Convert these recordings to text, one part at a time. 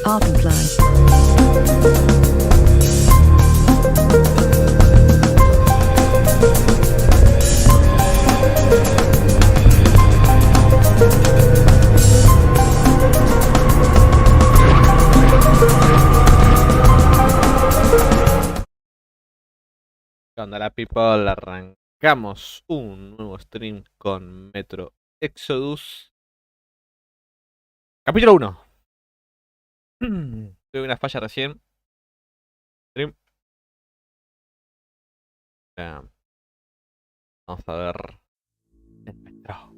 Abendland. ¿Qué onda la people? Arrancamos un nuevo stream con Metro Exodus. Capítulo 1. Tuve una falla recién. Stream. Vamos a ver el Metro.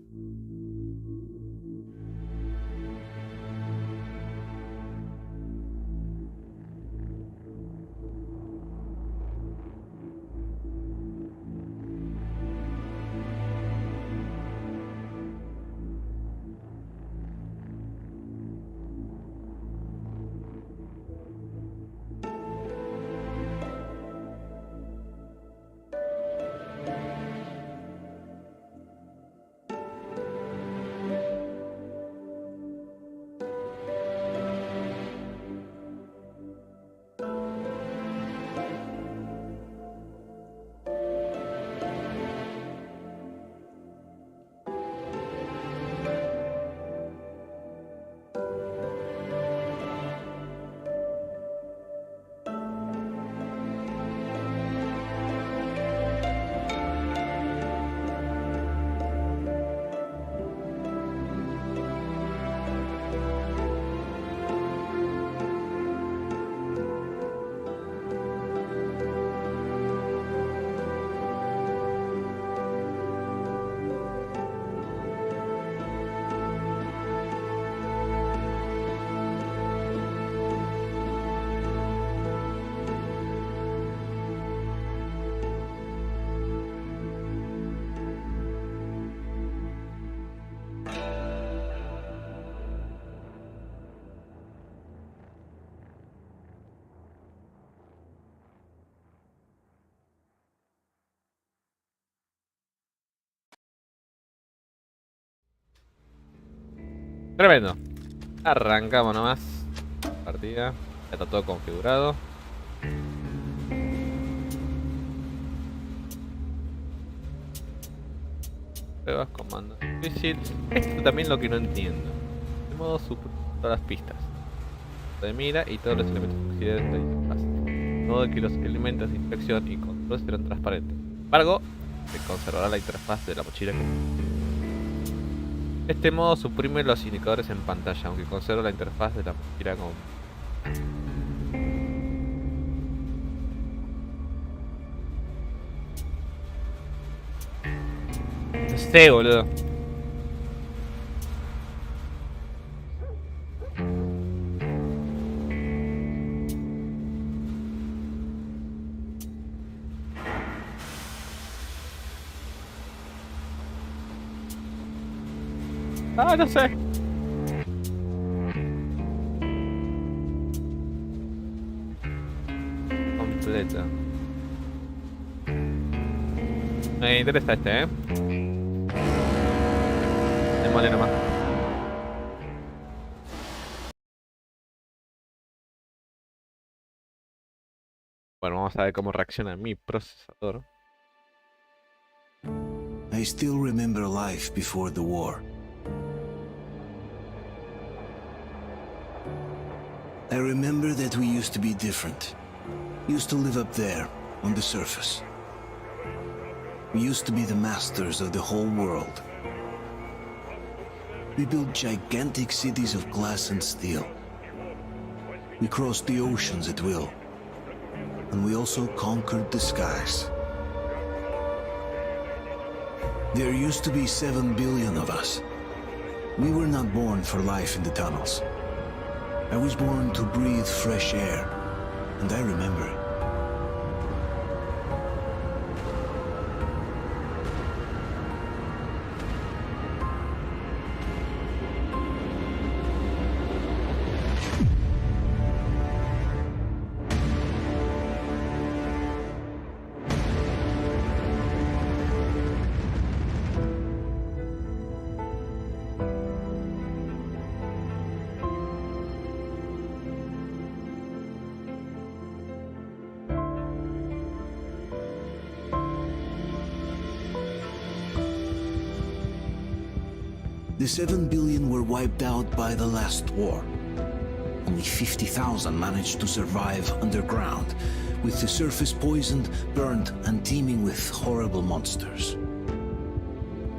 Tremendo. Arrancamos nomás. Partida. Ya está todo configurado. Pruebas, comandos. Difícil. Esto también lo que no entiendo. De modo super todas las pistas. De mira y todos los elementos auxiliares de interfaz. De modo que los elementos de inspección y control serán transparentes. Sin embargo, se conservará la interfaz de la mochila que... Este modo suprime los indicadores en pantalla, aunque conserva la interfaz de la mochila como... No sé, boludo. Ah, no sé. Completa. Me interesa este, Démosle nomás. Bueno, vamos a ver cómo reacciona mi procesador. I still remember life before the war. I remember that we used to be different. Used to live up there, on the surface. We used to be the masters of the whole world. We built gigantic cities of glass and steel. We crossed the oceans at will. And we also conquered the skies. There used to be 7 billion of us. We were not born for life in the tunnels. I was born to breathe fresh air, and I remember it. The 7 billion were wiped out by the last war. Only 50,000 managed to survive underground, with the surface poisoned, burned, and teeming with horrible monsters.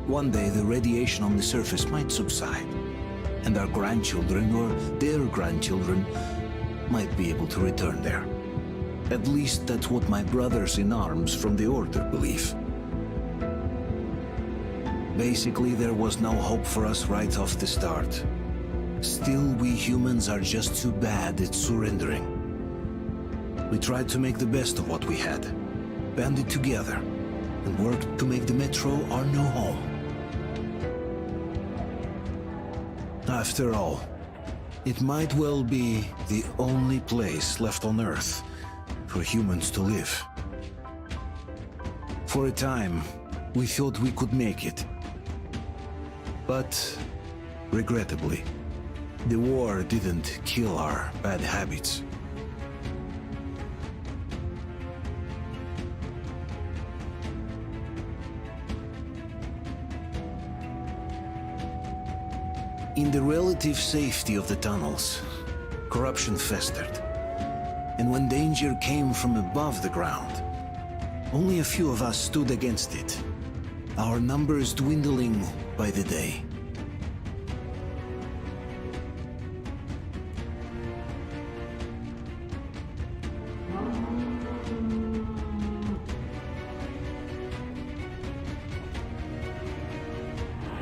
One day the radiation on the surface might subside, and our grandchildren or their grandchildren might be able to return there. At least that's what my brothers in arms from the Order believe. Basically, there was no hope for us right off the start. Still, we humans are just too bad at surrendering. We tried to make the best of what we had, banded together, and worked to make the Metro our new home. After all, it might well be the only place left on Earth for humans to live. For a time, we thought we could make it. But, regrettably, the war didn't kill our bad habits. In the relative safety of the tunnels, corruption festered. And when danger came from above the ground, only a few of us stood against it, our numbers dwindling by the day.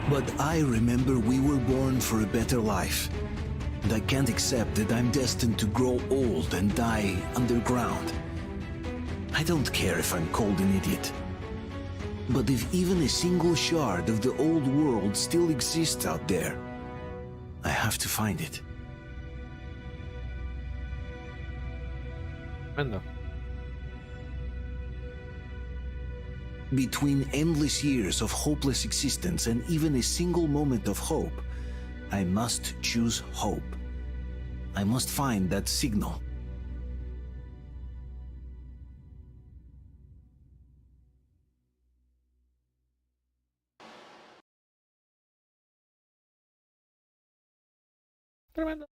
But I remember we were born for a better life, and I can't accept that I'm destined to grow old and die underground. I don't care if I'm called an idiot. But if even a single shard of the old world still exists out there, I have to find it. Anda. Between endless years of hopeless existence and even a single moment of hope, I must choose hope. I must find that signal. Tremendo.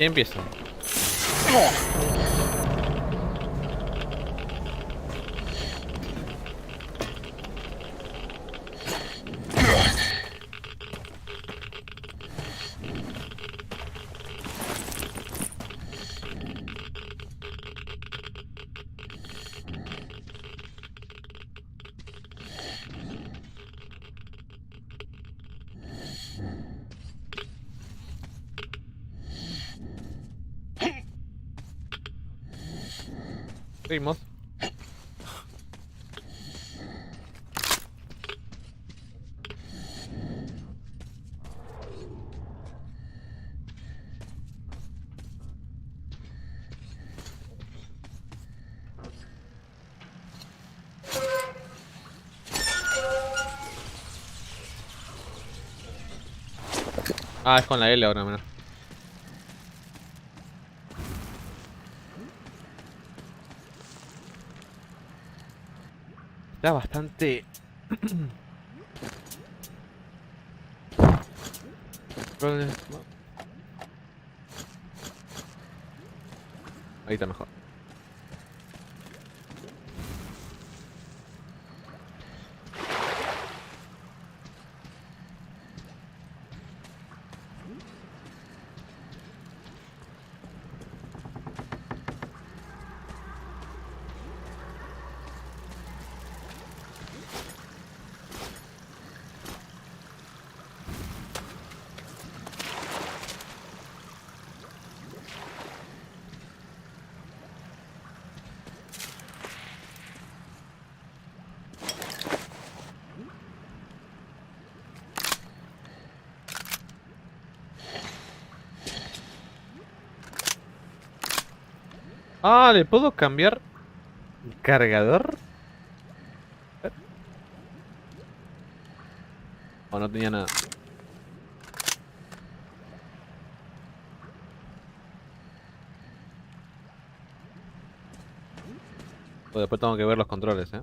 Y empiezo. Seguimos. Ah, es con la L ahora, mira. Está bastante... Ahí está mejor. Ah, ¿le puedo cambiar el cargador? O no tenía nada. Pues después tengo que ver los controles, ¿eh?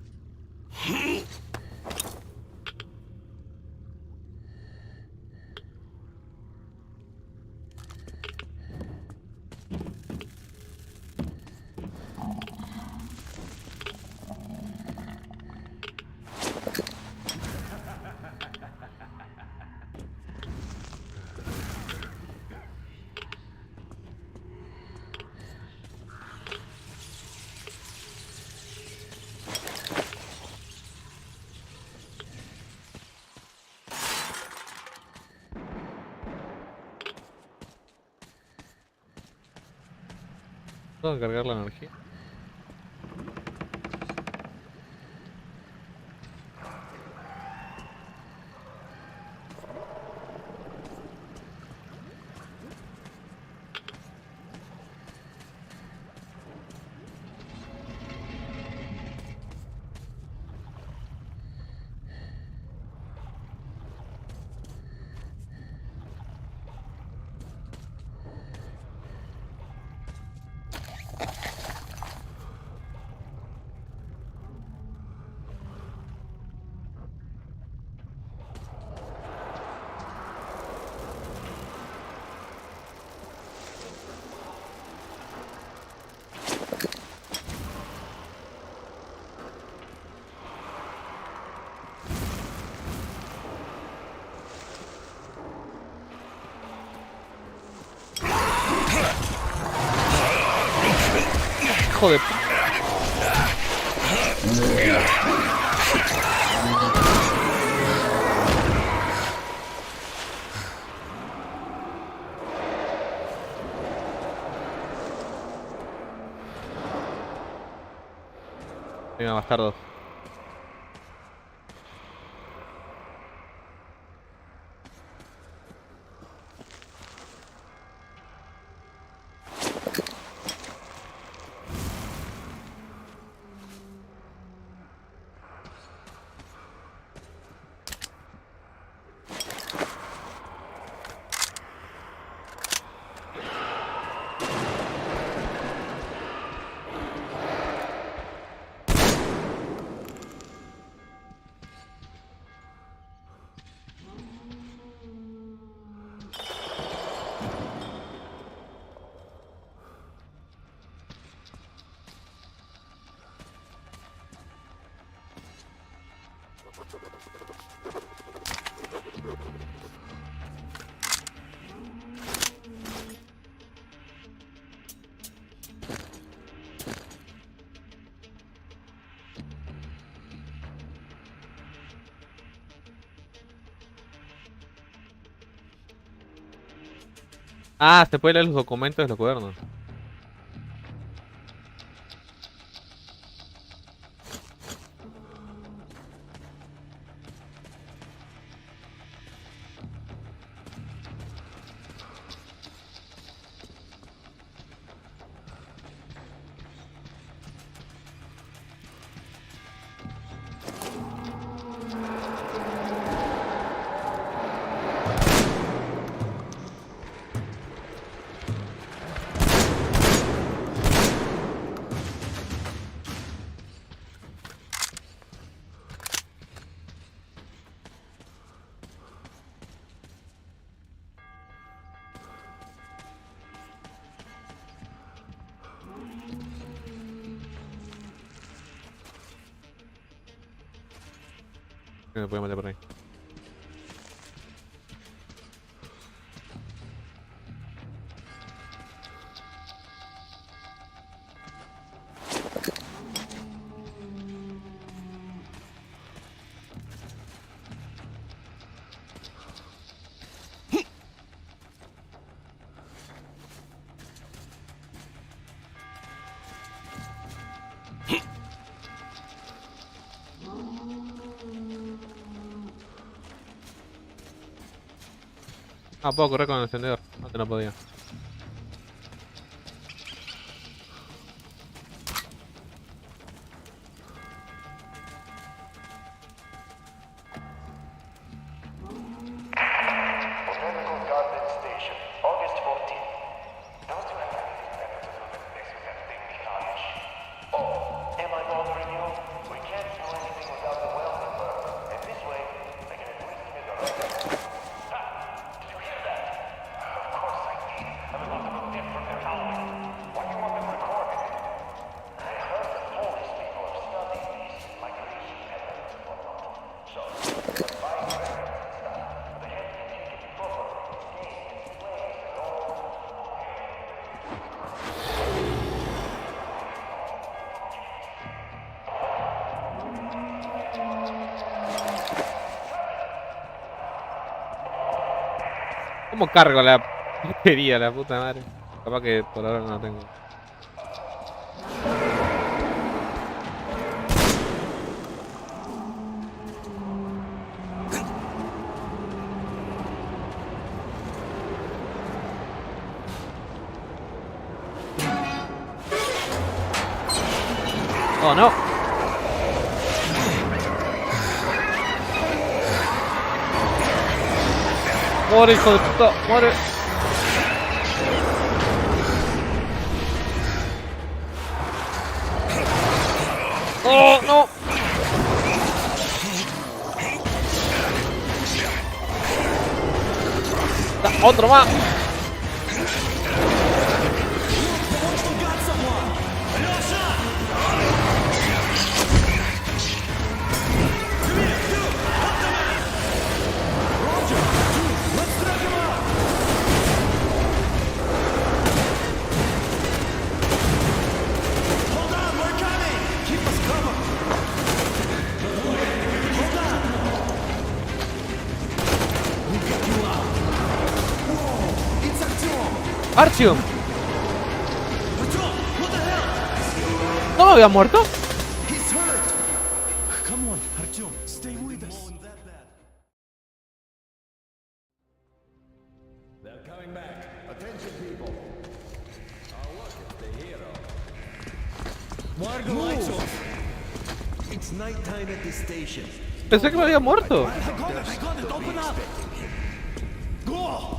¿Puedo cargar la energía? Hijo de... Venga, bastardos. Ah, se puede leer los documentos de los cuadernos. Me puede meter por ahí. Ah, puedo correr con el encendedor. Antes no podía. ¿Cómo cargo la batería, la puta madre? Capaz que por ahora no la tengo. Oh no. Muere, hijo de puta, muere. Oh no. Otro más. Artyom. ¿No me había muerto? Come on, Artyom, stay with us. They're coming back. Attention, people. Oh, look, it's the hero. Why are the lights off? It's nighttime at the station. Pensé que me había muerto. I got it, open up. Go!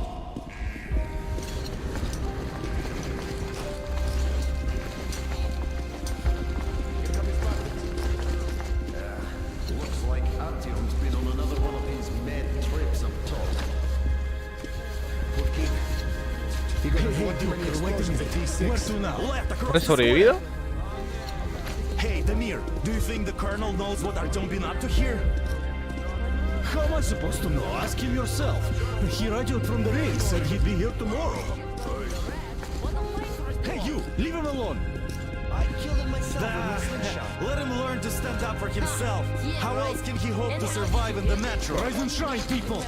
Looks like Artyom's been on another one of his mad trips up top. Okay. He got Hey, Duke, you're waiting in the T6. Where to now? Left, across ¿Has sobrevivido? Hey, Damir, do you think the Colonel knows what Artyom been up to here? How am I supposed to know? Ask him yourself. He radioed from the ring, said he'd be here tomorrow. Hey, you, leave him alone. I killed him myself. Let him learn to stand up for himself. How else can he hope to survive in the metro? Rise and shine, people.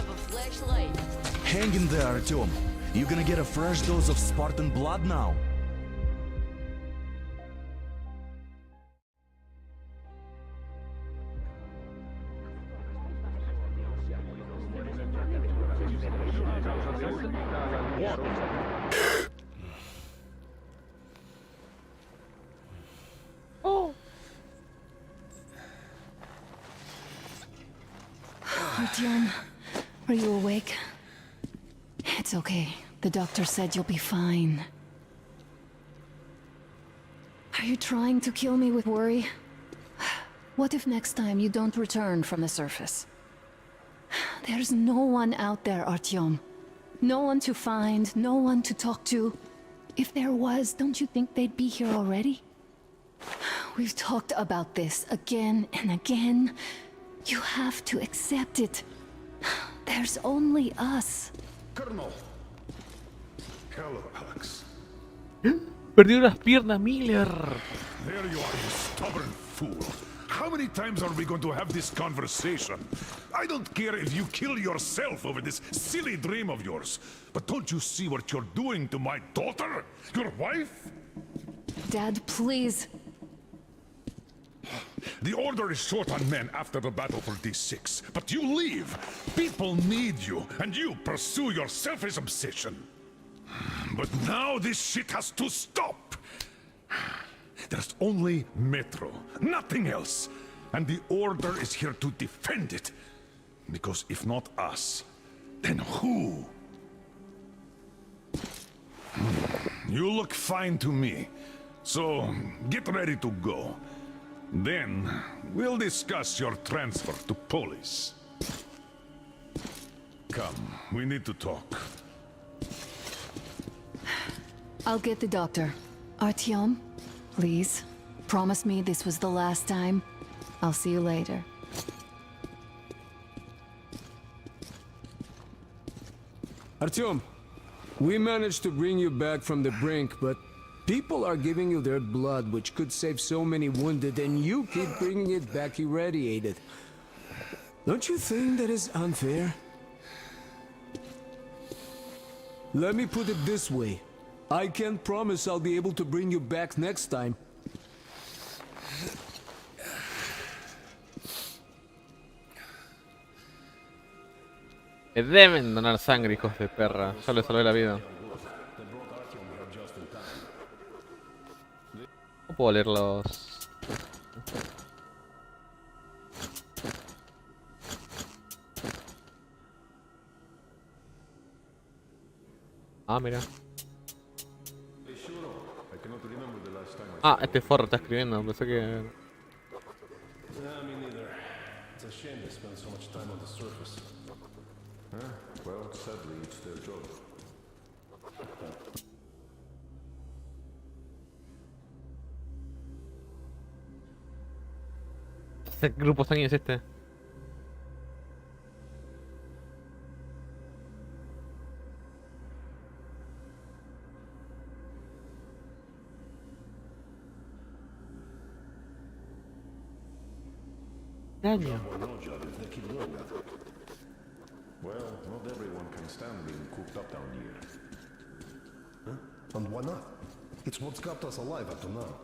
Hang in there, Artyom. You're gonna get a fresh dose of Spartan blood now. Artyom, are you awake? It's okay. The doctor said you'll be fine. Are you trying to kill me with worry? What if next time you don't return from the surface? There's no one out there, Artyom. No one to find, no one to talk to. If there was, don't you think they'd be here already? We've talked about this again and again. You have to accept it. There's only us. Colonel. Hello, Alex. Perdió las piernas, Miller. There you are, you stubborn fool. How many times are we going to have this conversation? I don't care if you kill yourself over this silly dream of yours. But don't you see what you're doing to my daughter? Your wife? Dad, please. The Order is short on men after the battle for D6. But you leave. People need you, and you pursue your selfish obsession. But now this shit has to stop. There's only Metro, nothing else. And the Order is here to defend it. Because if not us, then who? You look fine to me. So, get ready to go. Then, we'll discuss your transfer to Polis. Come, we need to talk. I'll get the doctor. Artyom, please. Promise me this was the last time. I'll see you later. Artyom, we managed to bring you back from the brink, but people are giving you their blood, which could save so many wounded, and you keep bringing it back irradiated. Don't you think that is unfair? Let me put it this way. I can't promise I'll be able to bring you back next time. Que deben donar sangre, hijos de perra. Ya les salvé la vida. No puedo leer los... Ah, mira. Ah, este forro está escribiendo. Pensé que... Me neither. It's a shame they spend so much time on the surface. Well, sadly, it's their job. ¿Qué grupo sanguíneo es este? Daño. Well, not everyone can stand being cooped up down here. And why not? It's what's kept us alive up to now.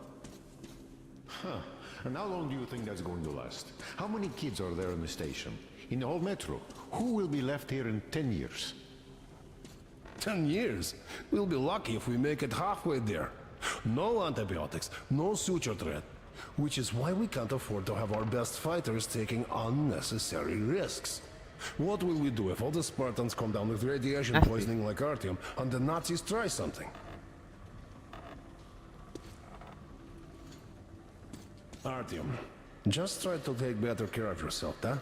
Huh. And how long do you think that's going to last? How many kids are there in the station? In the whole metro? Who will be left here in 10 years? 10 years? We'll be lucky if we make it halfway there. No antibiotics, no suture thread. Which is why we can't afford to have our best fighters taking unnecessary risks. What will we do if all the Spartans come down with radiation poisoning like Artyom, and the Nazis try something? Artyom, just try to take better care of yourself, huh?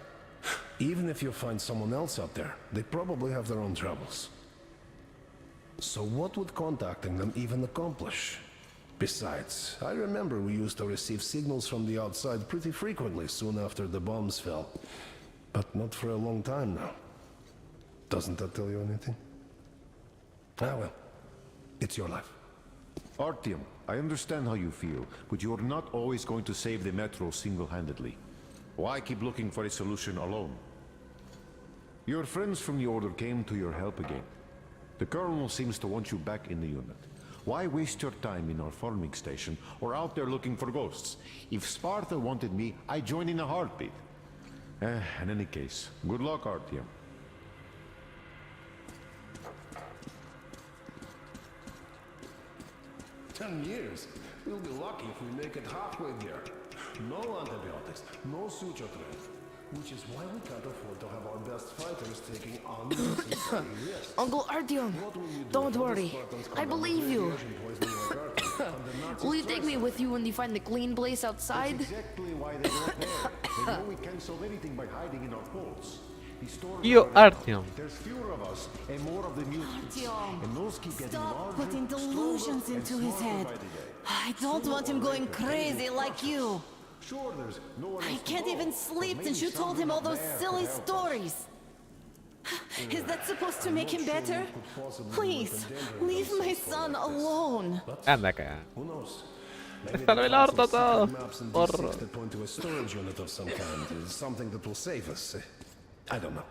Even if you find someone else out there, they probably have their own troubles. So what would contacting them even accomplish? Besides, I remember we used to receive signals from the outside pretty frequently soon after the bombs fell. But not for a long time now. Doesn't that tell you anything? Ah well, it's your life. Artyom, I understand how you feel, but you're not always going to save the metro single-handedly. Why keep looking for a solution alone? Your friends from the Order came to your help again. The Colonel seems to want you back in the unit. Why waste your time in our farming station or out there looking for ghosts? If Sparta wanted me, I'd join in a heartbeat. In any case, good luck, Artyom. "10 years? We'll be lucky if we make it halfway there. No antibiotics, no suture thread. Which is why we can't afford to have our best fighters taking unnecessary risks. Uncle Artyom, don't worry. I believe you. Will you take me with you when you find the clean place outside? That's exactly why they don't care. They know we can't solve anything by hiding in our poles. The stories Yo, are out. Artyom. There's fewer of us and more of the mutants. Artyom, And those keep getting stop larger, putting delusions stronger, and into his smarter head. by the day. I don't want him going crazy like you. Sure, there's no one I else to can't go, even but sleep maybe since you told him someone all up those there silly could help us. stories. Is that supposed to I'm make not him sure better? you could possibly be Please, endangering leave my themselves for son like this. alone. Anda acá. Who knows? Maybe Salve they el found orto some todo. secret maps in Porro. D6 that point to a storage unit of some kind. Something that will save us. I don't know.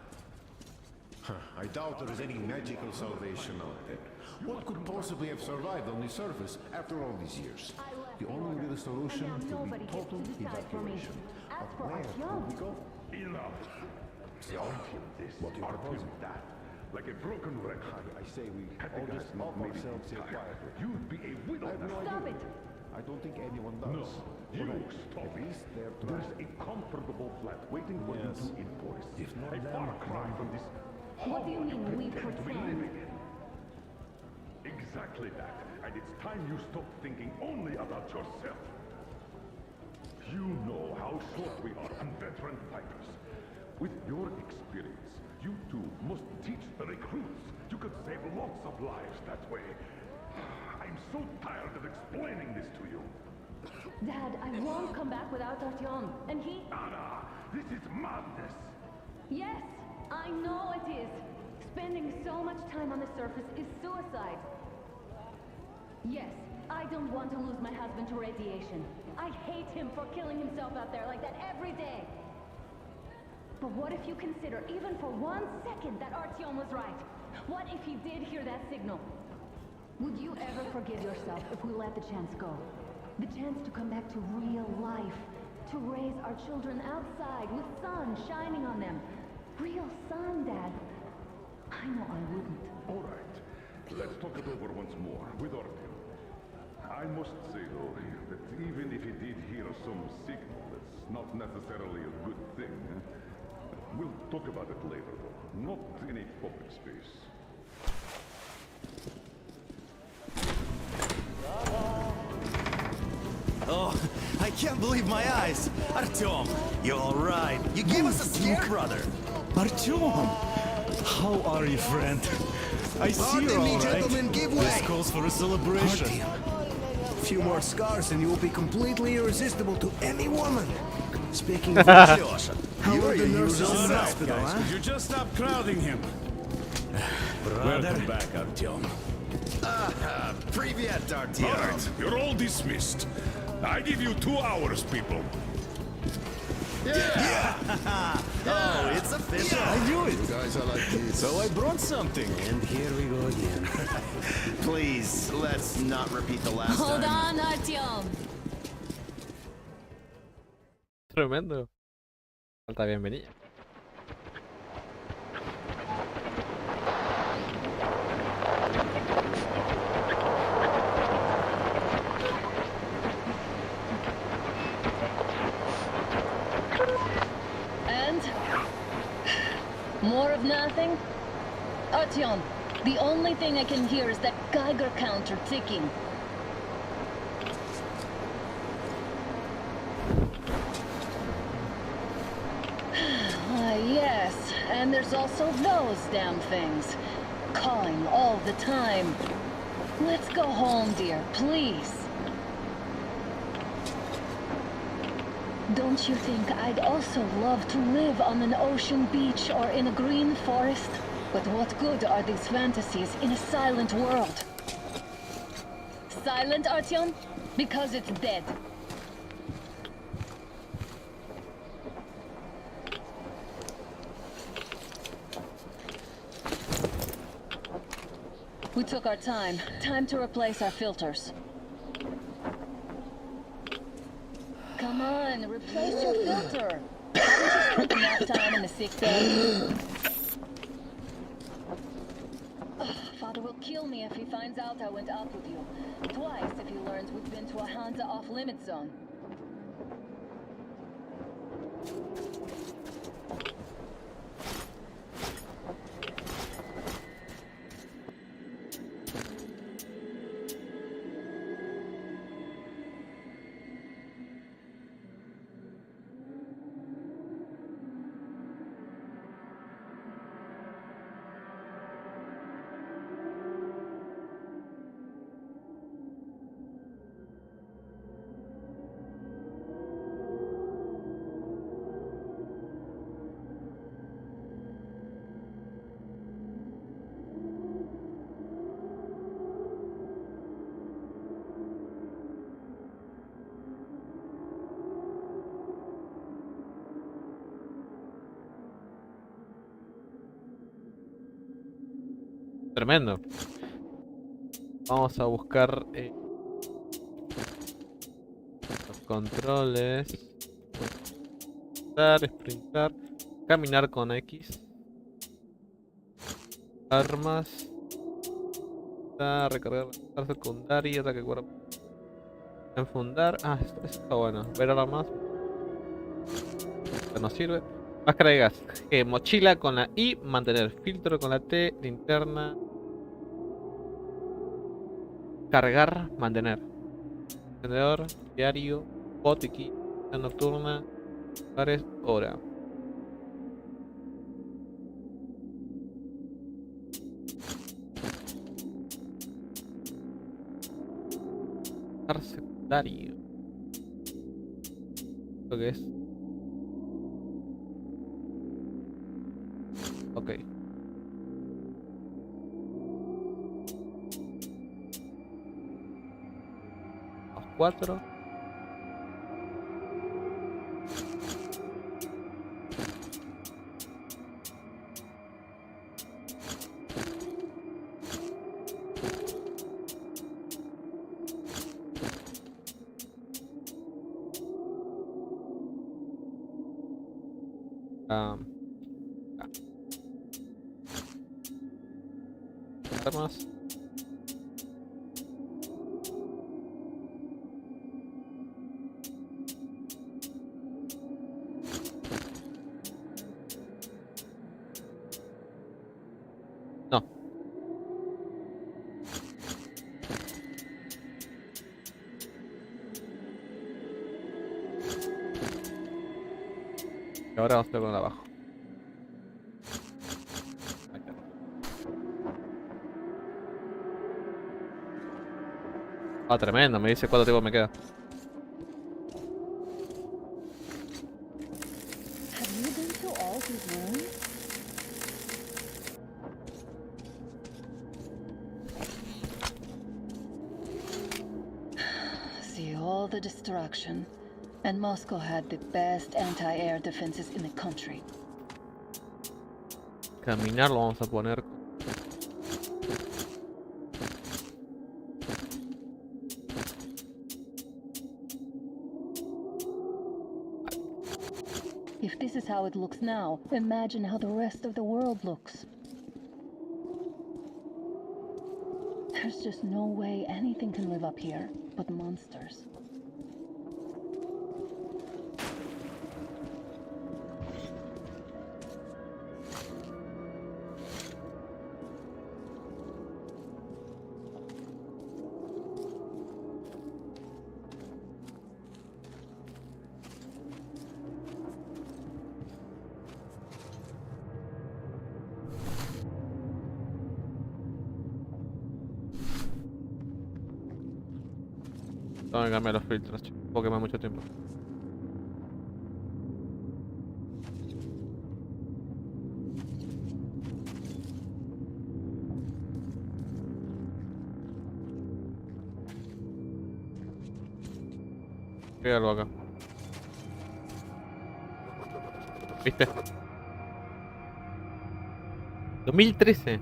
I doubt there is any magical salvation out there. What could possibly have survived on the surface after all these years? The only real solution would be total evacuation. But where would we go? Enough. Artyom this, What do you propose? Artyom that. Like a broken record. I say we Had the all guys just not off made it ourselves here entire, quietly. you'd be a widow I have no now. idea. Stop it! I don't think anyone No, does. you Right. stop At it. least they're There's trying. a comfortable flat waiting for you Yes. to enforce. If not a them, far cry then from this What do you hole mean, we pretend to be pretend? living in. Exactly that. And it's time you stop thinking only about yourself. You know how short we are on veteran fighters. With your experience, you two must teach the recruits. You could save lots of lives that way. I'm so tired of explaining this to you. Dad, I won't come back without Artyom. And he... Anna, this is madness. Yes, I know it is. Spending so much time on the surface is suicide. Yes, I don't want to lose my husband to radiation. I hate him for killing himself out there like that every day. But what if you consider, even for 1 second, that Artyom was right? What if he did hear that signal? Would you ever forgive yourself if we let the chance go? The chance to come back to real life. To raise our children outside with sun shining on them. Real sun, Dad. I know I wouldn't. All right, let's talk it over once more with Artyom. I must say, though, that even if he did hear some signal, that's not necessarily a good thing. We'll talk about it later, though. Not in a public space. Oh, I can't believe my eyes. Artyom, you're all right. You gave us a scare, brother. Artyom! How are you, friend? I see Pardon you're me, all right. gentlemen, give way. This calls for a celebration. A few more scars and you will be completely irresistible to any woman. Speaking of which, how You are are the your nurses usual in the self, hospital, Guys, huh? could you just stop crowding him? Welcome back, Artyom. Привет, All Artyom. right, you're all dismissed. I give you 2 hours, people. Oh, it's official. I knew it. Guys are like this. So I brought something. And here we go again. Please, let's not repeat the last Hold time. on, Artyom. Tremendo. Alta bienvenida. And? More of nothing? Artyom, the only thing I can hear is that Geiger counter ticking. Yes, and there's also those damn things. Calling all the time. Let's go home, dear, please. Don't you think I'd also love to live on an ocean beach or in a green forest? But what good are these fantasies in a silent world? Silent, Artyom? Because it's dead. We took our time. Time to replace our filters. Come on, replace your filter. Haven't you spent enough time in the sick bay? Ugh, Father will kill me if he finds out I went up with you. Twice if he learns we've been to a Hansa off-limit zone. Tremendo. Vamos a buscar los controles. Sprintar, caminar con X. Armas. Recargar secundaria, ataque cuerpo. Enfundar. Ah, esto está bueno. Ver armas. Esto no sirve. Máscara de gas. Mochila con la I. Mantener. Filtro con la T. Linterna. Cargar. Mantener. Encendedor. Diario. Botiquín. Nocturna. Lugares. Hora. Secundario. ¿Lo que es? Ok. Los 4. Armas. No. Y ahora vamos a hacer con abajo. Ah, tremendo, me dice cuánto tiempo me queda. See all the destruction. And Moscow had the best anti-air defenses in the country. Caminar lo vamos a poner. If this is how it looks now, imagine how the rest of the world looks. There's just no way anything can live up here but monsters. Tengo que cambiar los filtros, puedo quemar mucho tiempo. Hay algo acá. ¿Viste? 2013.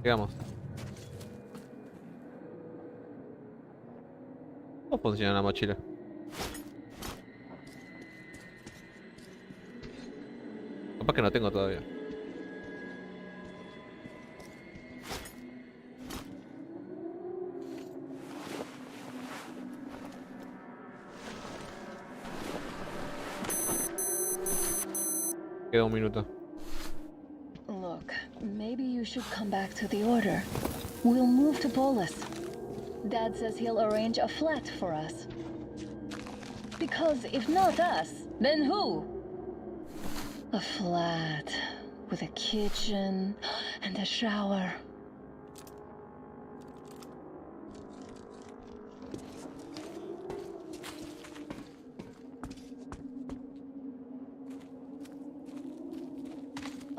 Digamos. ¿Cómo funciona la mochila? Capaz que no tengo todavía. Queda un minuto. Look, maybe you should come back to the order. We'll move to Polis. Dad says he'll arrange a flat for us. Because if not us, then who? A flat with a kitchen and a shower.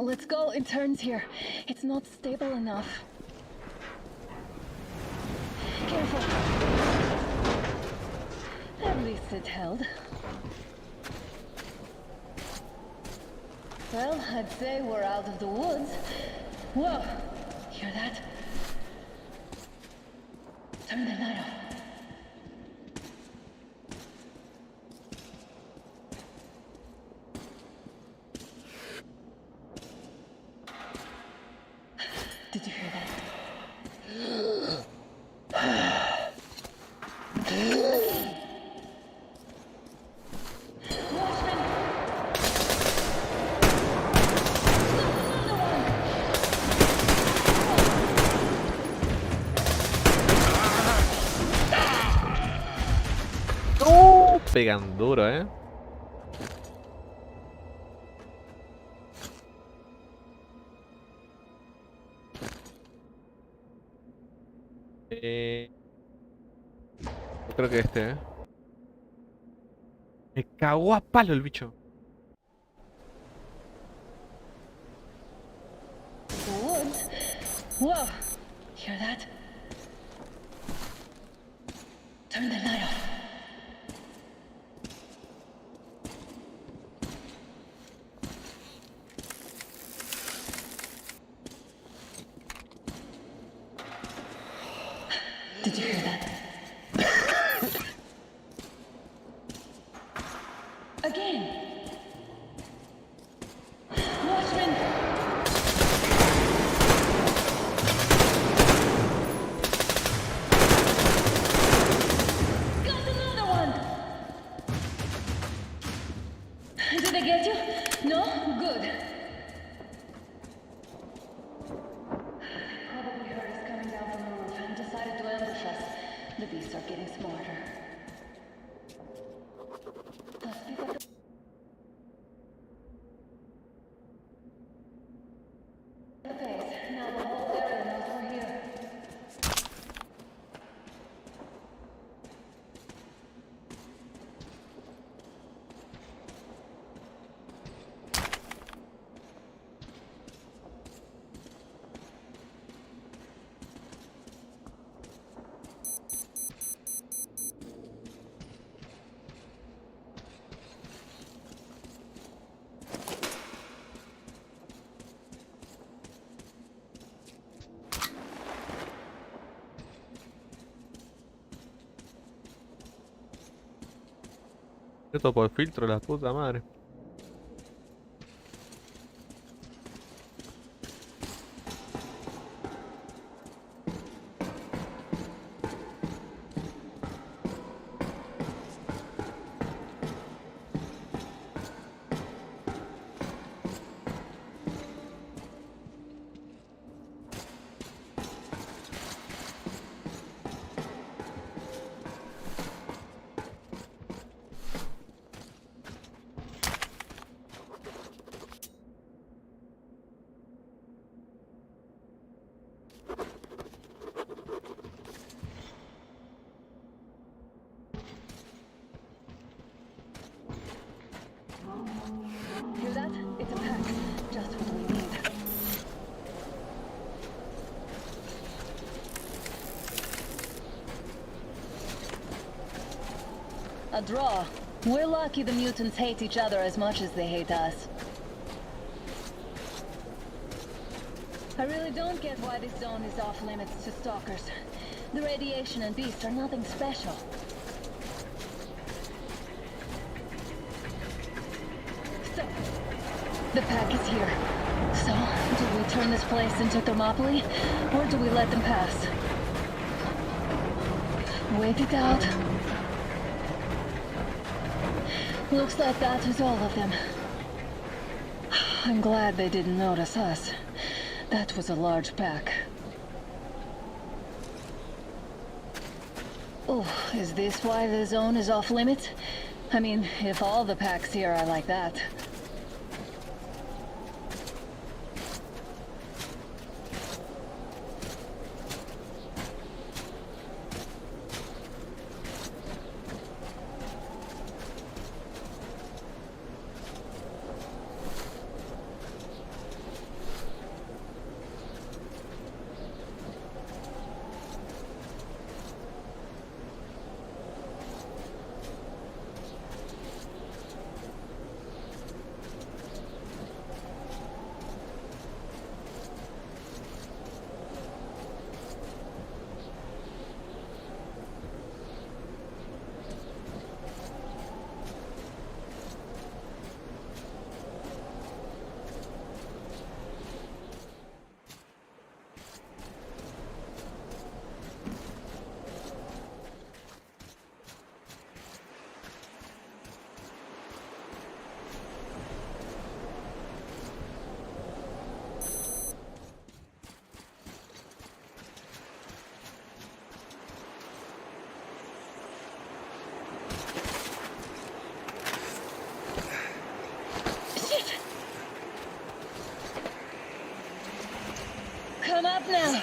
let's go. It turns here. It's not stable enough. Careful. At least it held. Well, I'd say we're out of the woods. Whoa! Hear that? Turn the light off. Did you hear that? Pegan duro, ¿eh? Yo creo que este, ¿eh? Me cagó a palo el bicho. Whoa! Hear that? Turn the light off. Did you hear that? Again! Watchman! Got another one! Did I get you? No? Good. Probably heard us coming down from the roof and decided to ambush us. The beasts are getting smarter. Let's pick up the pace. Now the whole area knows we're here. Esto por filtro, la puta madre. Hear that? It's a pack. Just what we need. A draw. We're lucky the mutants hate each other as much as they hate us. I really don't get why this zone is off limits to stalkers. The radiation and beasts are nothing special. So, the pack is here. So, do we turn this place into Thermopylae, or do we let them pass? Wait it out. Looks like that was all of them. I'm glad they didn't notice us. That was a large pack. Oh, is this why the zone is off limits? I mean, if all the packs here are like that. Come up now.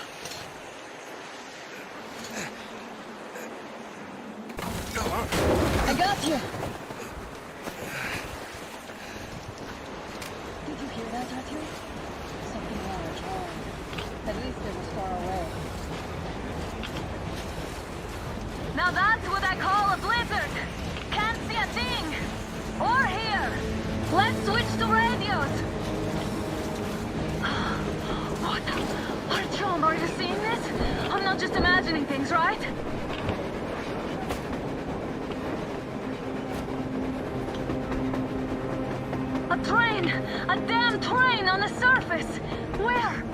I got you. Did you hear that, Arthur? Something large, At least it was far away. Now that's what I call a blizzard. Can't see a thing. Or hear. Let's switch to radios. What? Artyom, are you seeing this? I'm not just imagining things, right? A train! A damn train on the surface! Where?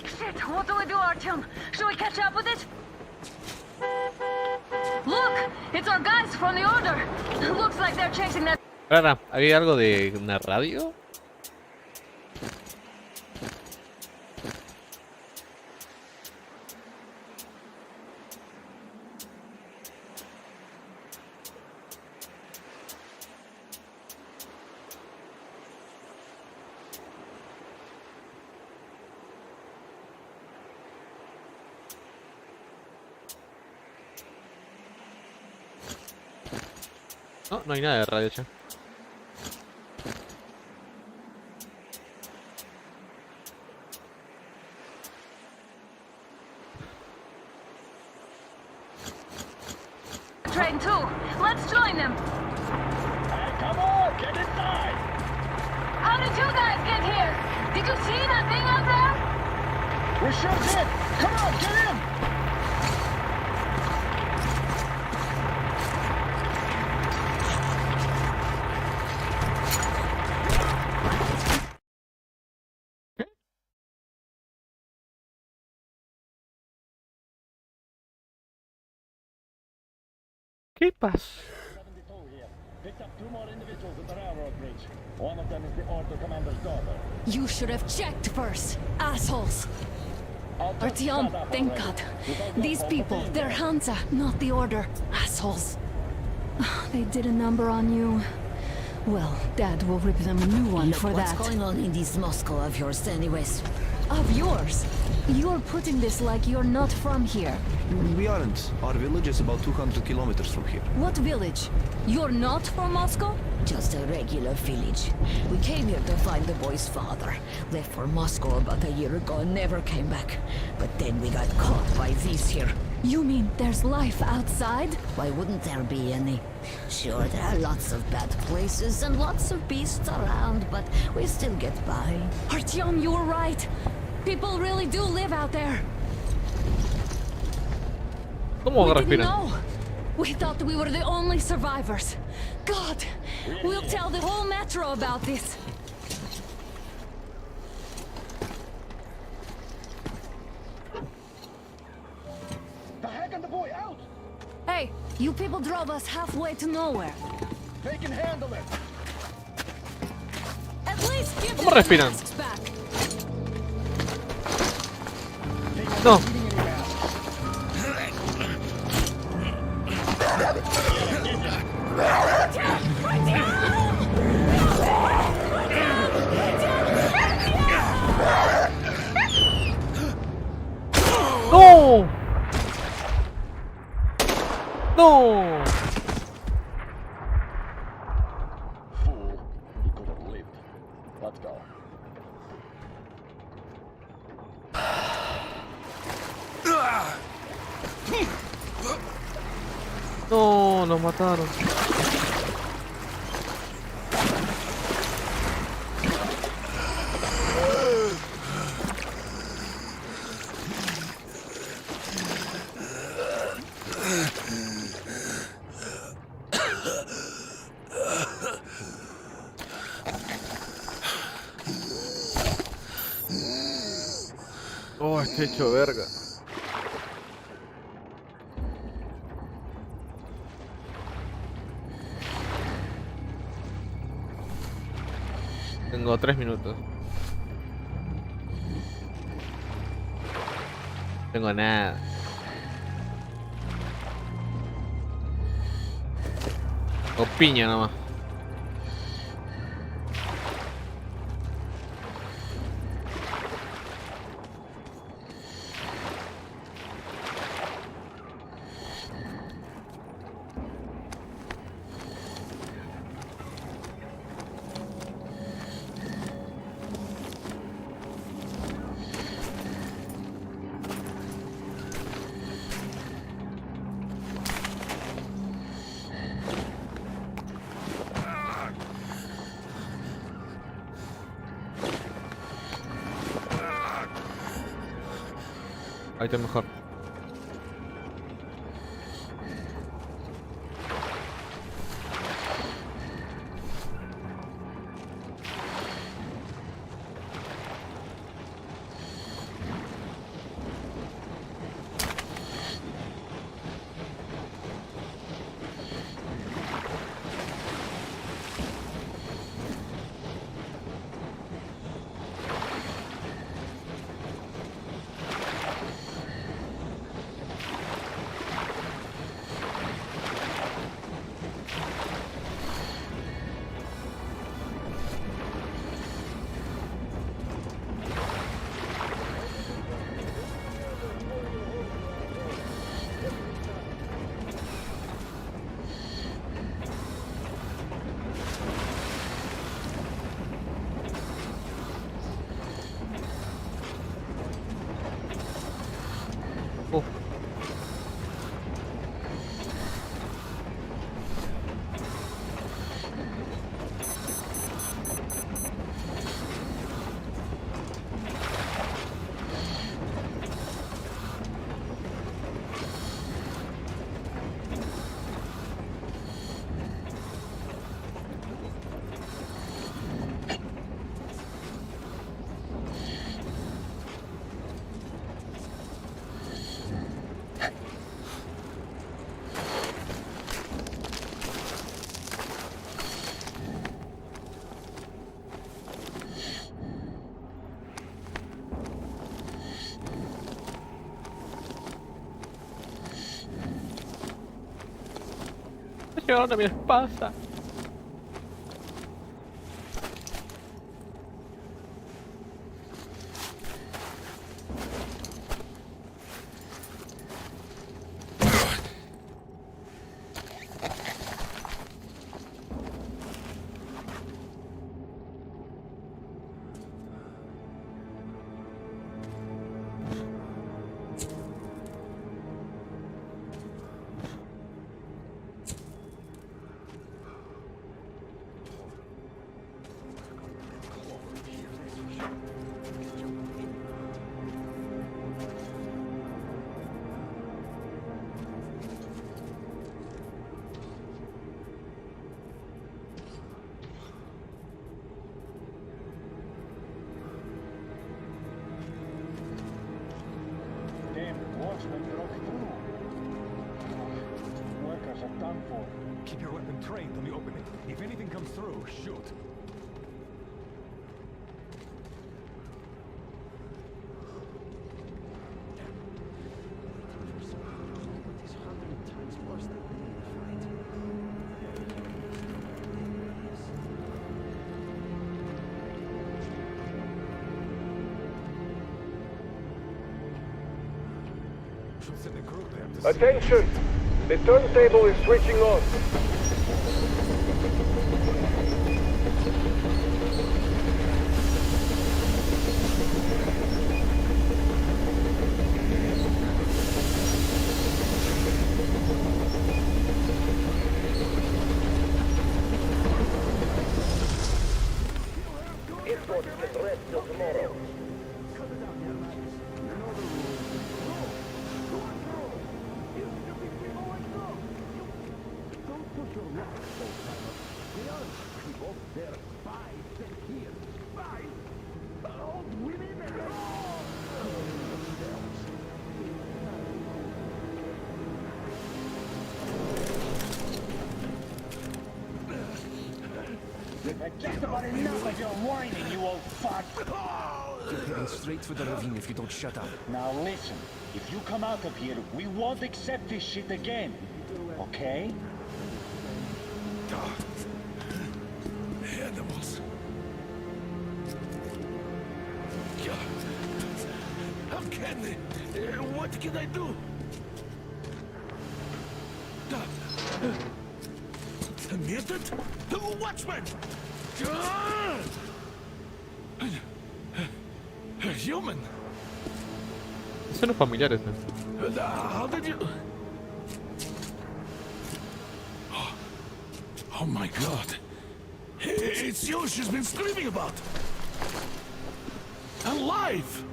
Shit, what do we do, Artyom? Should we catch up with it? Look! It's our guys from the Order! Looks like they're chasing that... Rara, ¿había algo de una radio? No, no hay nada de radio ya. Train 2! Let's join them! Come on, get inside! How did you guys get here? Did you see that thing out there? We sure did! Come on, get in! ¿Qué pasó? 72 here. Picked up 2 more individuals at the railroad bridge. One of them is the Order commander's daughter. You should have checked first, assholes. Artyom, thank God. These people, they're Hansa, not the Order. Assholes. They did a number on you. Well, Dad will rip them a new one for that. What's going on in this Moscow of yours anyways? Of yours? You're putting this like you're not from here. We aren't. Our village is about 200 kilometers from here. What village? You're not from Moscow? Just a regular village. We came here to find the boy's father. Left for Moscow about a year ago and never came back. But then we got caught by these here. You mean there's life outside? Why wouldn't there be any? Sure, there are lots of bad places and lots of beasts around, but we still get by. Artyom, you were right. People really do live out there. ¿Cómo We didn't respiran? know. We thought we were the only survivors. God, we'll tell the whole metro about this. The hag and the boy out! Hey, you people drove us halfway to nowhere. They can handle it! At least give ¿Cómo them the respiran? masks back. No. No. No. Fool. He could have lived. Let's go. No, nos mataron. Oh, estoy hecho verga. Tengo 3 minutos. Tengo nada. O piña nomás. Ahí está mejor. Llegaron a mi espada. Keep your weapon trained on the opening. If anything comes through, shoot. Attention! The turntable is switching on. Imports can rest till tomorrow. Just about enough of your whining, you old fuck! You're heading straight for the ravine if you don't shut up. Now listen, if you come out of here, we won't accept this shit again. Okay? controls. How can they? What can I do? Mutant? Watchman! Human? Son los familiares. How did you... Oh my god. It's you she's been screaming about. Alive!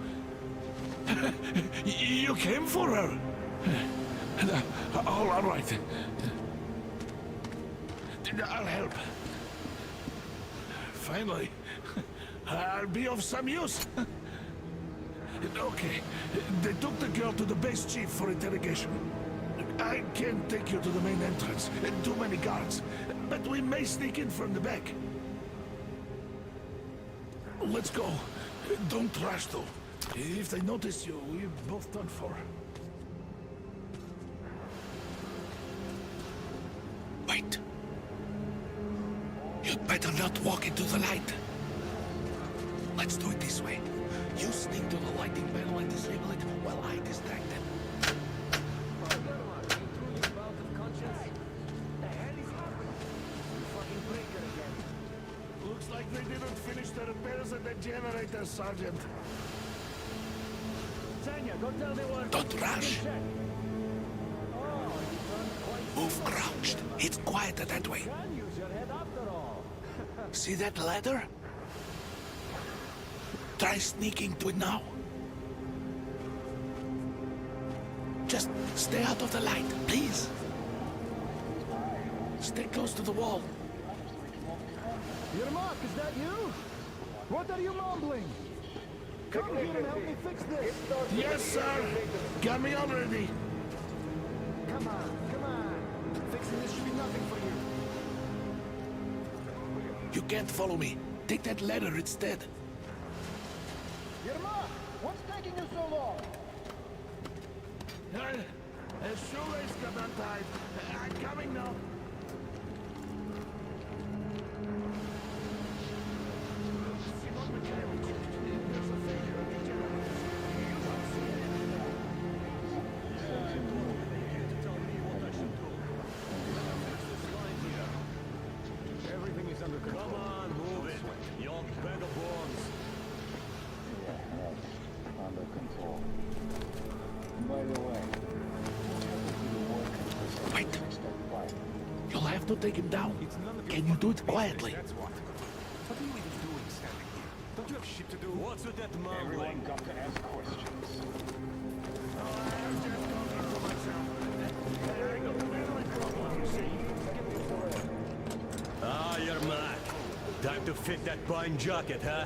You came for her. All right. I'll help. Finally, I'll be of some use. Okay, they took the girl to the base chief for interrogation. I can't take you to the main entrance. Too many guards. But we may sneak in from the back. Let's go. Don't rush, though. If they notice you, we're both done for. Wait. You'd better not walk into the light. Let's do it this way. You sneak to the lighting panel and disable it while I distract them. Looks like they didn't finish the repairs at the generator, Sergeant. Don't rush. Move crouched. It's quieter that way. See that ladder? Try sneaking to it now. Just stay out of the light, please. Stay close to the wall. Yermak, is that you? What are you mumbling? Come here and help me fix this. Yes, sir. Got me already. Come on. Fixing this should be nothing for you. You can't follow me. Take that ladder instead. Yermak, what's taking you so long? A shoelace got untied. I'm coming now. Everything is under control. Come on, move it. You're better bones. Under control. By the way, wait. You'll have to take him down. Can you do it quietly? That's what. What are you even doing standing here? Don't you have shit to do? What's with that mumbling? everyone got to ask questions. Ah, you're mad. Time to fit that pine jacket, huh?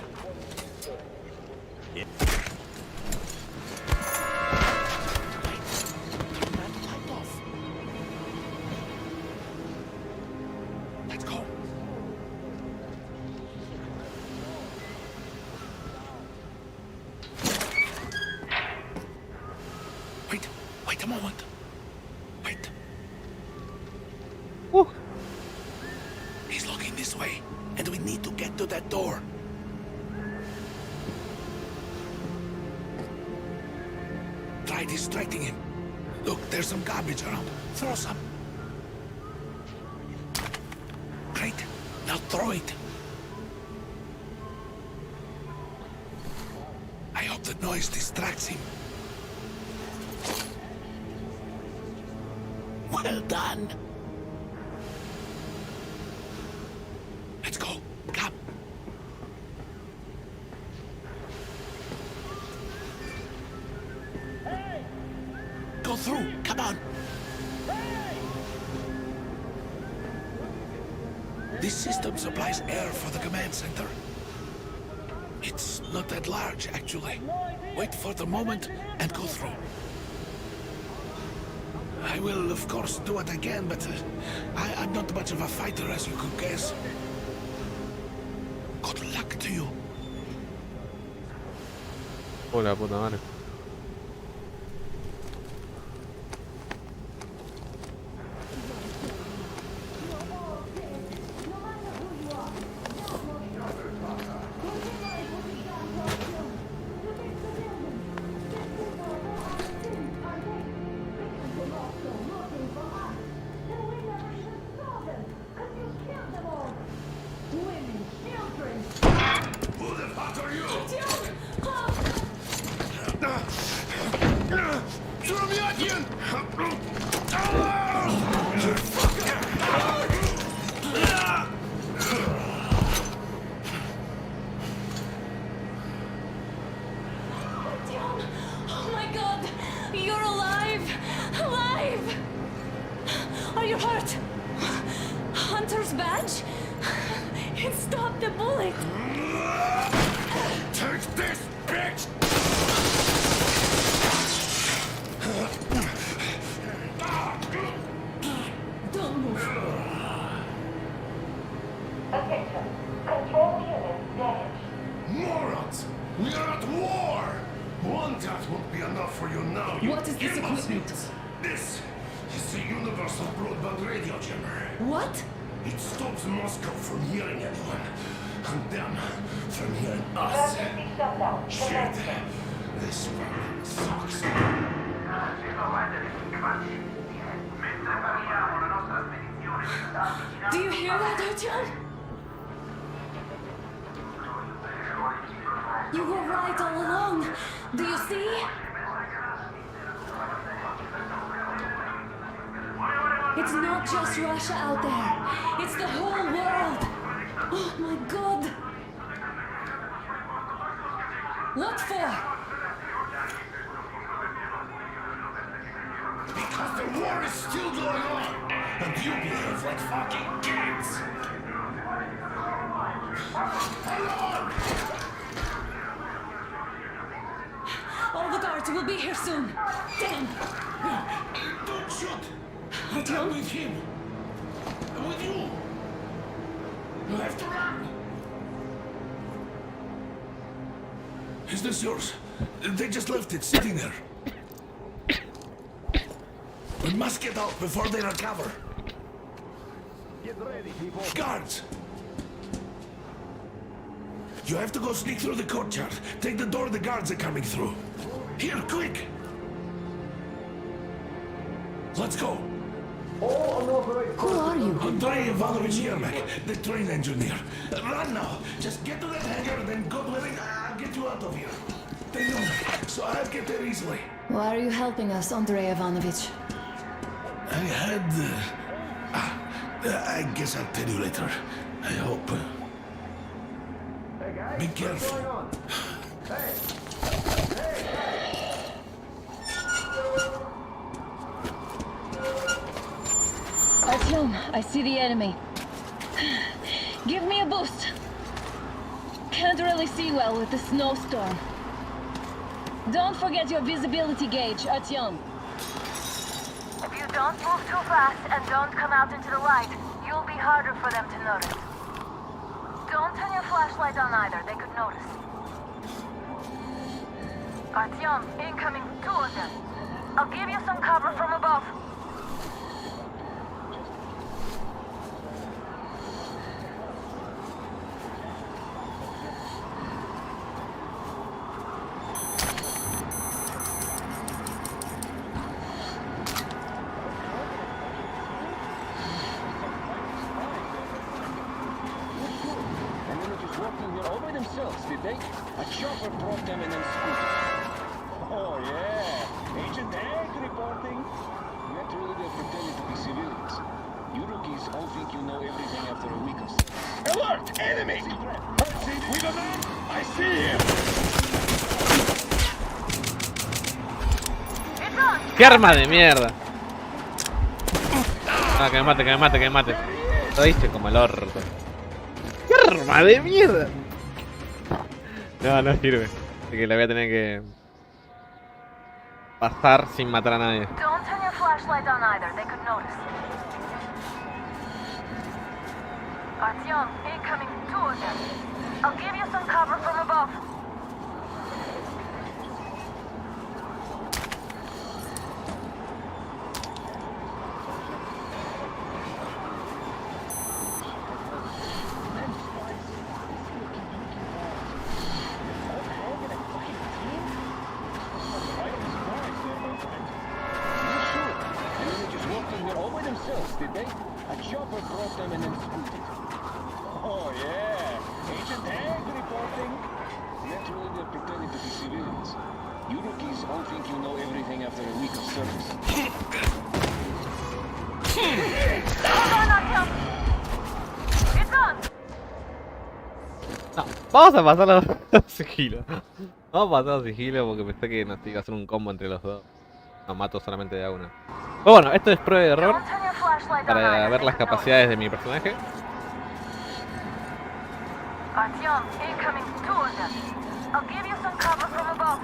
Let's go. Wait a moment. Wait. Woo. He's looking this way, and we need to get to that door. Try distracting him. Look, there's some garbage around. Throw some. Great. Now throw it. I hope the noise distracts him. Well done. Let's go. Come. Go through. Come on. This system supplies air for the command center. It's not that large, actually. Wait for the moment and go through. I will, of course, do what I can, but I'm not much of a fighter, as you could guess. Good luck to you. Hola, puta madre. Force badge? It stopped the bullet. Take this, bitch! Don't move. Attention. Control unit damaged. Morons! We are at war! One death won't be enough for you now. You What is this equipment? This is the universal broadband radio jammer. What? It stops Moscow from hearing anyone, and them from hearing us. Emergency shutdown. Shit! This fucking sucks. Do you hear that, Artyom? You were right all along. Do you see? It's not just Russia out there. It's the whole world. Oh my God. What for? Because the war is still going on, and you behave like fucking kids. Alone! All the guards will be here soon. Damn. Don't shoot! I'm Artyom? with him. I'm with you. You have to run. Is this yours? They just left it sitting there. We must get out before they recover. Get ready, people. Guards! You have to go sneak through the courtyard. Take the door the guards are coming through. Here, quick! Let's go. Who are you? Andrei Ivanovich Yermak, the train engineer. Run now. Just get to that hangar, then go to it. I'll get you out of here. They know me, so I'll get there easily. Why are you helping us, Andrei Ivanovich? I had... I guess I'll tell you later. I hope. Be careful. Artyom, I see the enemy. Give me a boost. Can't really see well with the snowstorm. Don't forget your visibility gauge, Artyom. If you don't move too fast and don't come out into the light, you'll be harder for them to notice. Don't turn your flashlight on either, they could notice. Artyom, incoming, 2 of them. I'll give you some cover from above. Did they? A chopper brought them and then scooted. Oh yeah, Agent Egg reporting. Naturally they're pretending to be civilians. You rookies all think you know everything after a week or so. Alert! Enemy! With a man! I see him! ¡Qué arma de mierda! Ah, que me mate, que me mate, que me mate. Lo hice como el orto. ¡Qué arma de mierda! No, no sirve. Así que la voy a tener que pasar sin matar a nadie. Don't turn your flashlight on either, they could notice. Artyom, incoming, 2 of them. I'll give you some cover from above. Did they? A chopper brought them and then scooted. Oh yeah, Agent Egg reporting. Naturally they're pretending to be civilians. You rookies all think you know everything after a week of service. Hold on, Artyom. It's on. No, vamos a pasarlo a sigilo. Vamos a pasarlo a sigilo porque pensé que nos iba a hacer un combo entre los dos. No, mato solamente de a una. Pero bueno, esto es prueba de error Don't turn your flashlight on para either. ver las capacidades de mi personaje. Artyom, incoming. Two of them. I'll give you some cover from above.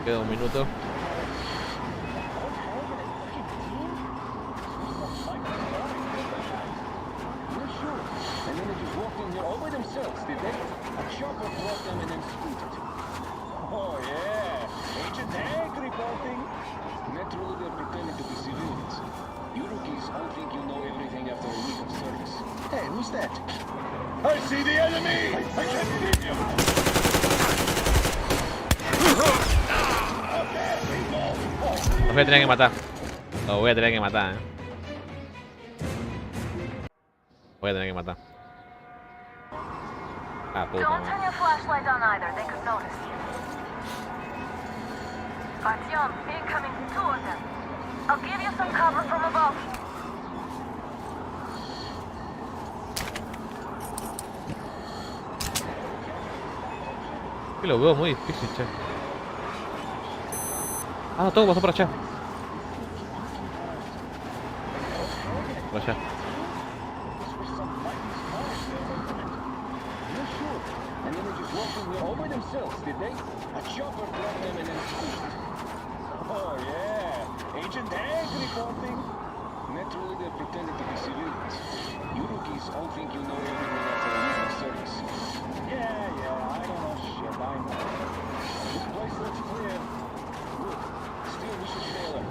Queda un minuto. And then they just walked in here all by themselves, did they? A chopper brought them and then scooted. Oh yeah, Agent Egg reporting. Naturally they're pretending to be civilians. You rookies all think you know everything after a week of service. Hey, who's that? I see the enemy! I can't believe you! Los voy a tener que matar. Los voy a tener que matar, Voy a tener que matar. Ah, puta Don't madre. turn your flashlight on either. They could notice. Artyom, incoming. Two of them. I'll give you some cover from above. Que lo veo muy difícil, che. Ah, no, tengo que pasar por allá. Por allá. And then they just walked in here all by themselves, did they? A chopper brought them and then scooted. Oh yeah, Agent Egg reporting. Naturally they're pretending to be civilians. You rookies all think you know everything after a week of service. Yeah, I don't know shit, I know. This place looks clear. Look, still we should fail it.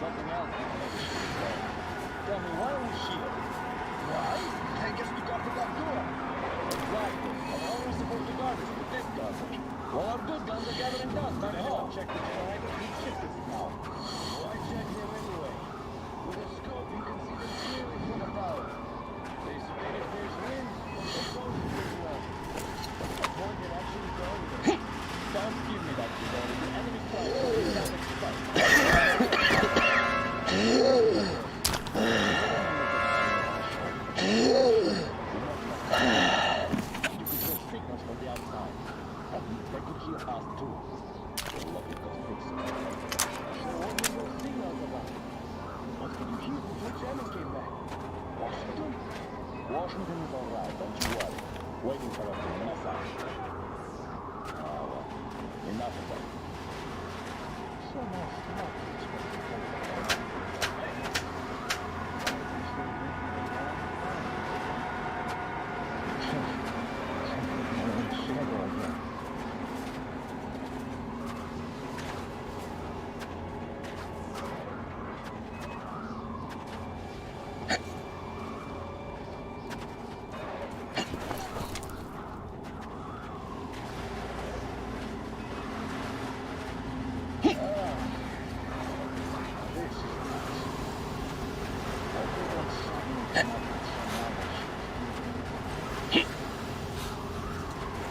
Something else we can make a shit for. Tell me, why are we here? Why? I guess to guard the back door. Exactly. And how are we supposed to guard this? Protect garbage. Well, our good guns are gathering dust. Time to go. Check the generator. Heat systems now. Why check them anyway? With a scope, you can see them clearly through the power. They say if there's wind, it's going to be well. What's the point in actually going there? Don't give me that, Gabinete. The enemy flight is not exposed. Washington is all right, don't you worry. Waiting for us in Message. Oh, well, enough of that. So much,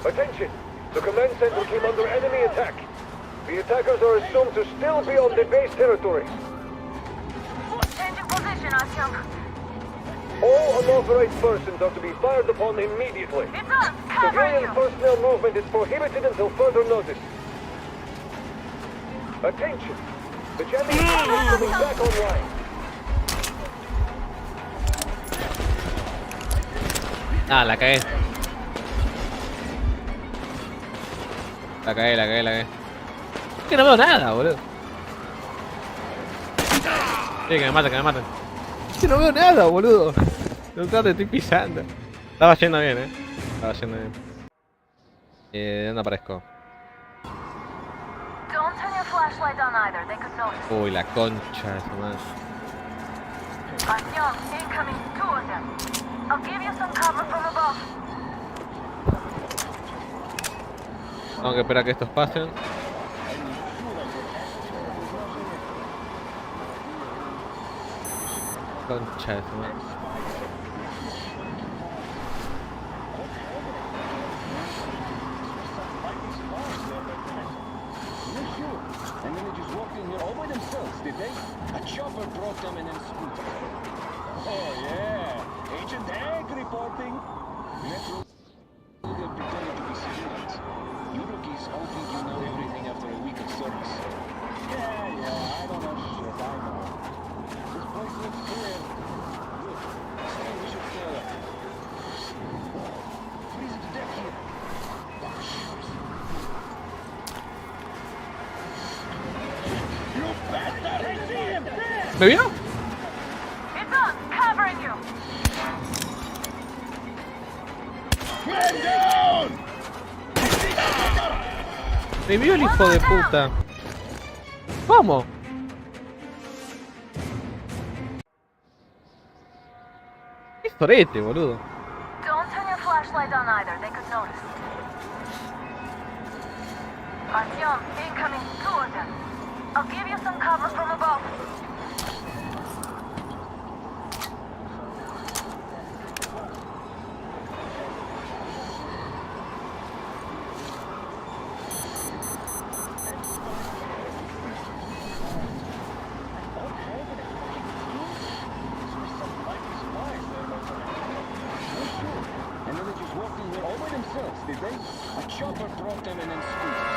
Attention! The command center came under enemy attack. The attackers are assumed to still be on the base territory. Changing position, Artyom. All unauthorized persons are to be fired upon immediately. It's us! Covering Civilian you! personnel movement is prohibited until further notice. Attention! The champion is coming back online. Ah, la cagué. La cagué. Es que no veo nada, boludo. Sí, que me maten. Es que no veo nada, boludo. No te estoy pisando. Estaba yendo bien, Estaba yendo bien. ¿De dónde aparezco? Don't turn your flashlight on either. They could notice. Uy, la concha de su madre. Artyom, incoming. Two of them. I'll give you some cover from above. Tengo que esperar a que estos pasen. Concha de su madre. chopper brought them in scooter. Oh yeah, Agent Egg reporting. Metro, they're pretending to be civilians. You rookies all think you know everything after a week of service. Yeah, I don't know shit, I know. This place looks clear. Good. Say we should stay alert. Freezing to death here. You bastard! I see him! There! ¿Me vio? It's on! Covering you! Man down! Me vio el hijo de puta. ¿Cómo? ¿Qué sorete, boludo? Don't turn your flashlight on either, they could notice. Artyom, incoming, 2 of them. I'll give you some cover from above. And then they just walked in here all by themselves, did they? A chopper brought them in scooter.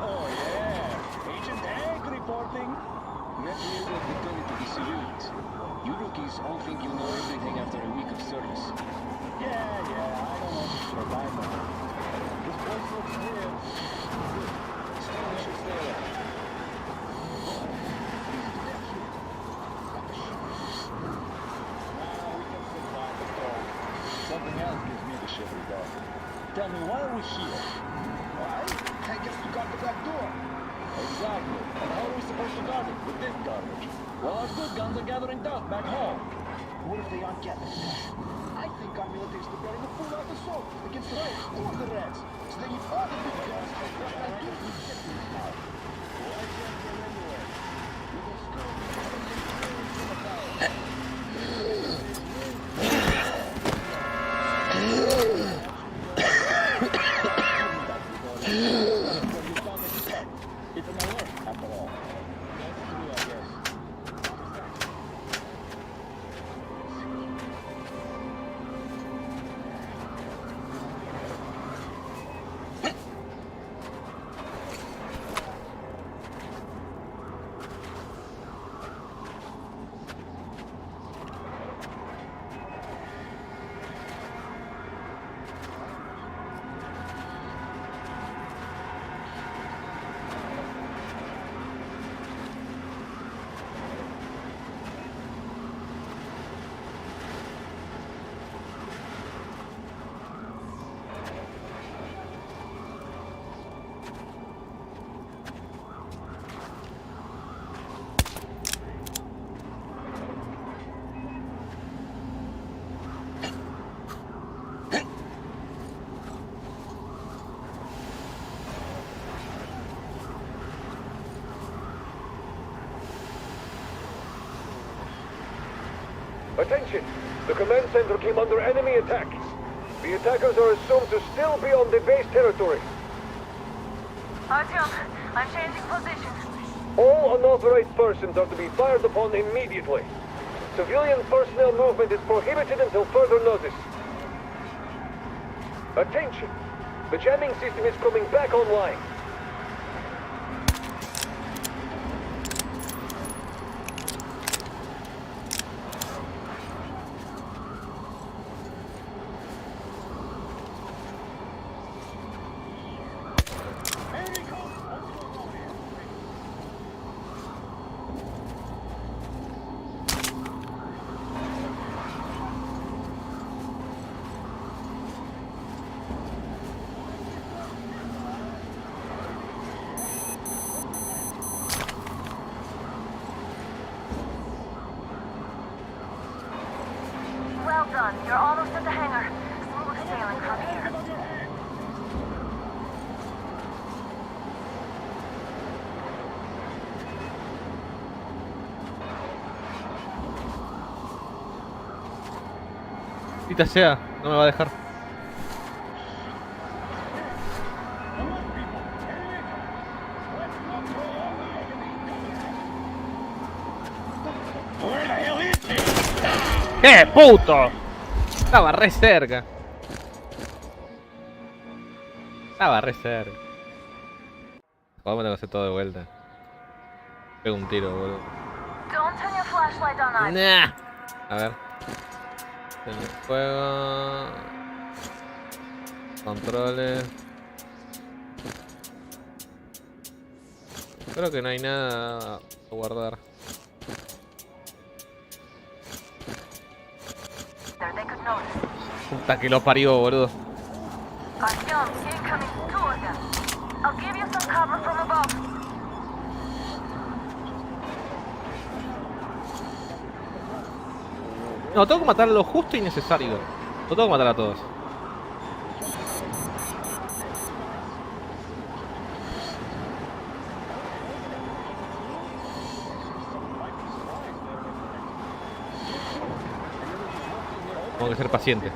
Oh yeah, Agent Egg reporting. Met here they're pretending to be civilians. You rookies all think you know everything after a week of service. Yeah, I don't know shit, I know. This place looks clear. Good. Still, we should stay alert. Something else gives me the shivery dog. Tell me, why are we here? Why? I guess to guard the back door. Exactly. And how are we supposed to guard it with this garbage? Well, our good guns are gathering dust back home. What if they aren't gathering dust? I think our military's preparing a full-out assault against the reds or the reds. So they need all the big guns to what I do to get this now. Why can't they anyway? We will start from the power. It's an alert, after all. That's true, I guess. Attention! The command center came under enemy attack. The attackers are assumed to still be on the base territory. Artyom, I'm changing position. All unauthorized persons are to be fired upon immediately. Civilian personnel movement is prohibited until further notice. Attention! The jamming system is coming back online. Well done. You're almost at the hangar. Smooth sailing from here. Maldita sea, no me va a dejar. ¡Qué puto! Estaba re cerca. Estaba re cerca. Vamos a hacer todo de vuelta. Pego un tiro, boludo. Nah. A ver. En el juego. Controles. Creo que no hay nada a guardar. Puta que lo parió, boludo. No, tengo que matar a lo justo y necesario. No tengo que matar a todos. Tengo que ser paciente.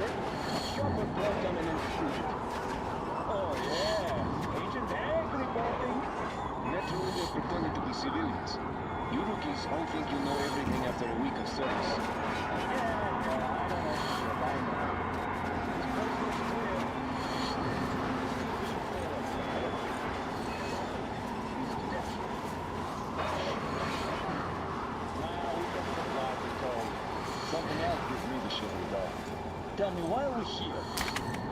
Tell me, why are we here?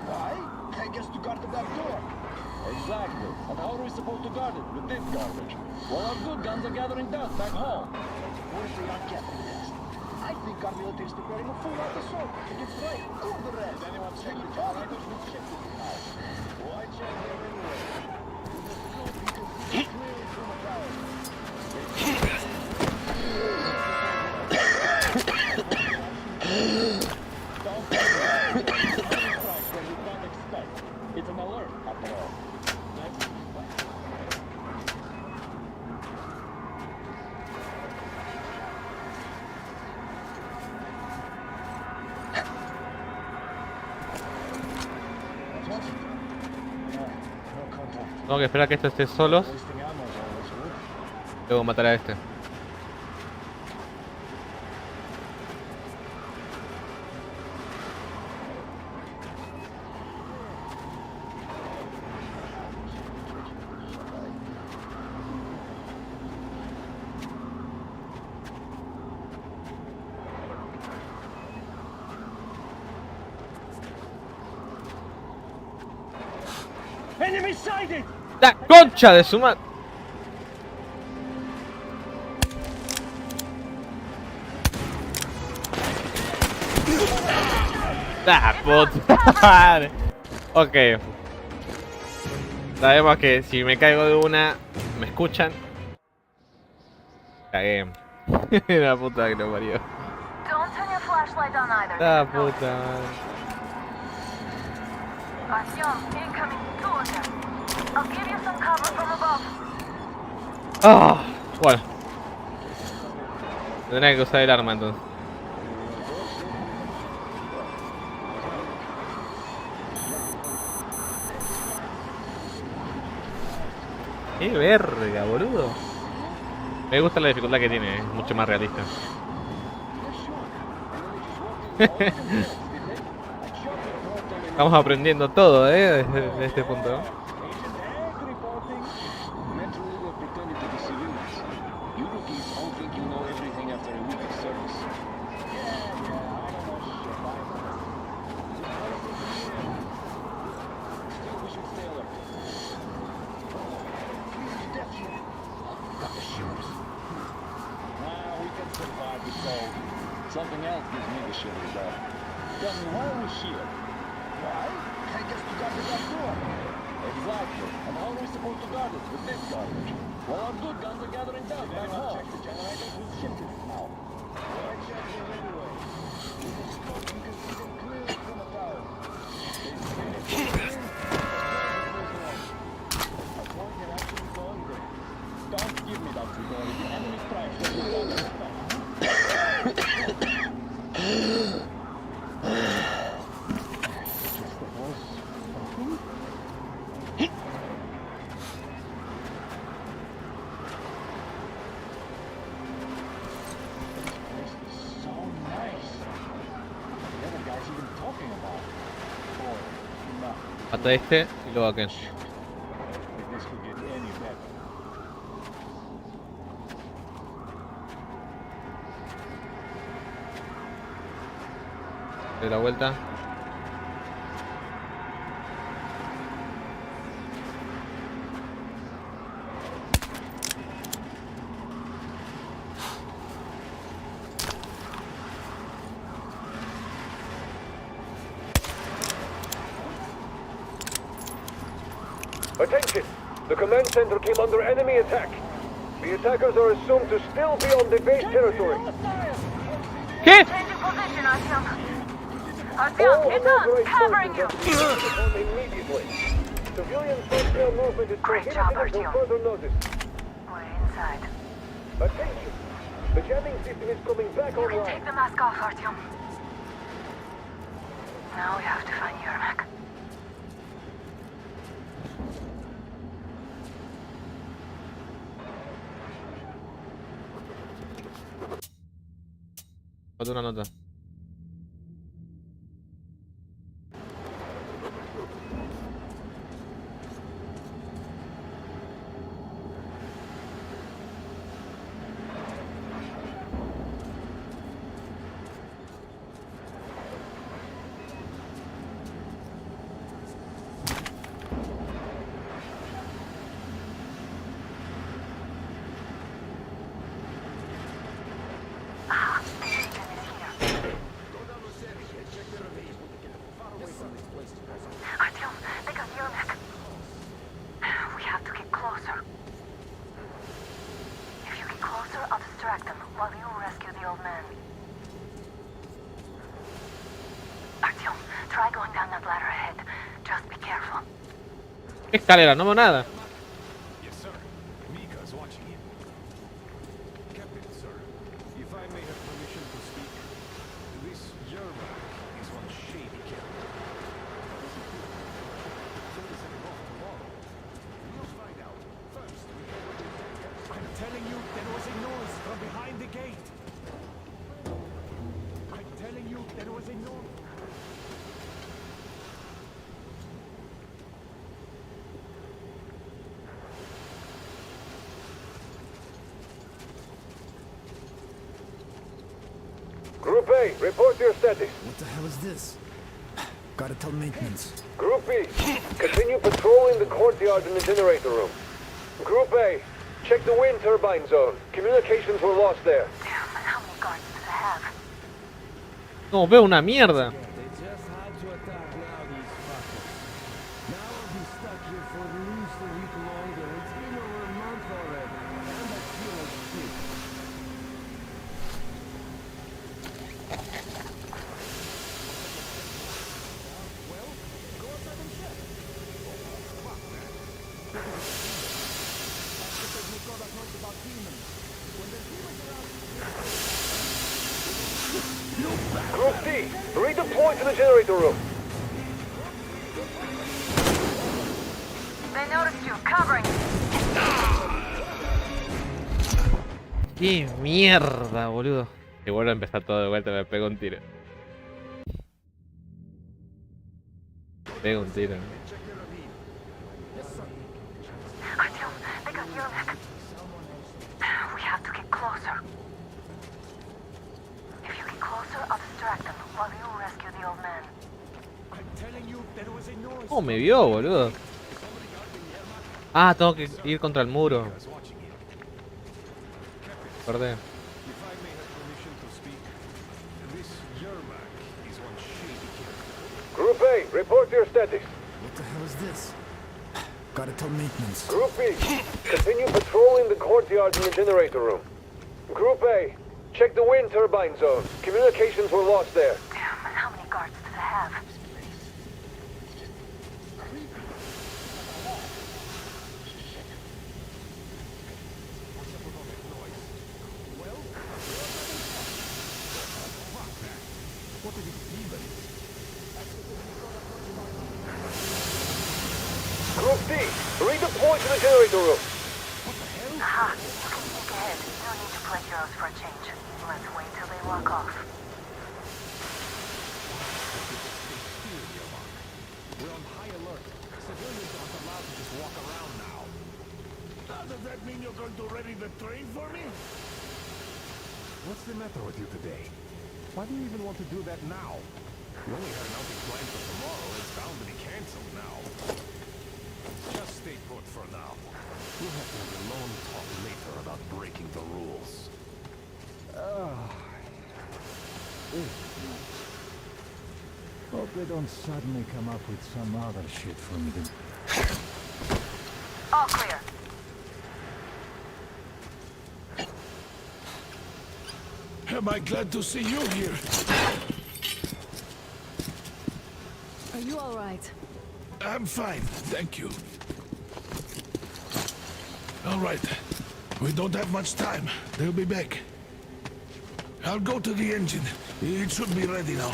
Why? I guess to guard the back door. Exactly. And how are we supposed to guard it with this garbage? Well, our good guns are gathering dust back home. Where's the uncapping test? I think our military is preparing a full out assault to get right over the rest. Did anyone check the generators? We've checked it out. Why check them anyway? Clearly from a tower. It's an alert, after all. Tengo que esperar a que esto esté solos. Luego matar a este. Enemy sighted! ¡La concha de su madre! ¡La puta madre! Ok. Sabemos que si me caigo de una, me escuchan. Cagué. La puta que lo parió. La puta madre. Ah, bueno. Tendré que usar el arma entonces. Qué verga, boludo. Me gusta la dificultad que tiene, es mucho más realista. Estamos aprendiendo todo, desde este punto, ¿no? Something else gives me the shivers though. Tell me, why are we here? Why? I guess to guard the back door. Exactly. And how are we supposed to guard it with this garbage? Well, our good guns are gathering dust back home. Check the generators. We've shifted it now. Why check them anyway? You can see them clearly from a tower. Don't give me that tutorial. The enemy strikes. Mata a este y luego a aquel. If this could get any better. De la vuelta. Attention! The command center came under enemy attack. The attackers are assumed to still be on the base territory. ¿Qué? Changing position, Artyom. All Artyom, it's us, unauthorized covering you. persons are to be upon immediately. Civilian personnel movement is prohibited job, until Artyom. further notice. We're inside. Attention! The jamming system is coming back You can online. take the mask off, Artyom. Now we have to find Yermak. Falta una nota. Artyom, they got Yermak. We have to get closer. If you get closer, I'll distract them while you rescue the old man. Artyom, try going down that ladder ahead. Just be careful. ¿Qué escalera? No veo nada. Yes, sir. Mika's watching you. Captain, sir, if I may have permission to speak, this Yermak is one shady character. We'll find out. First, I'm telling you, there was a noise from behind the gate. I'm telling you, there was a noise. Group A, report your status. What the hell is this? Gotta tell maintenance. Group B, continue patrolling the courtyard in the generator room. Group A, check the wind turbine zone. Communications were lost there. Damn, how many guards do they have? No veo una mierda. They just had to attack now, these fuckers. Now I'll be stuck here for at least a week longer. It's been over a month already, and I feel like shit. Group D, redeploy to the generator room. They noticed you, covering. Qué mierda, boludo. Que vuelvo a empezar todo de vuelta, me pego un tiro. Pego un tiro. Artyom, they got Yermak. We have to get closer. If you get closer, I'll distract them while you rescue the old man. I'm telling you, there was a noise. ¿Cómo me vio, boludo? Ah, tengo que ir contra el muro. Perdé. If I may have permission to speak, this Yermak is one shady character. Group A, report your status. What the hell is this? Gotta tell maintenance. Group B, continue patrolling the courtyard in the generator room. Group A, check the wind turbine zone. Communications were lost there. Damn, how many guards do they have? Group D, redeploy to the generator room. Aha, you can sneak ahead. No need to play heroes for a change. Let's wait till they walk off. We're on high alert. Civilians aren't allowed to just walk around now. Does that mean you're going to ready the train for me? What's the matter with you today? Why do you even want to do that now? You only had an outing planned for tomorrow. It's bound to be cancelled now. Just stay put for now. We'll have to have a long talk later about breaking the rules. Hope they don't suddenly come up with some other shit for me to... All clear. Am I glad to see you here? Are you all right? I'm fine, thank you. All right. We don't have much time. They'll be back. I'll go to the engine. It should be ready now.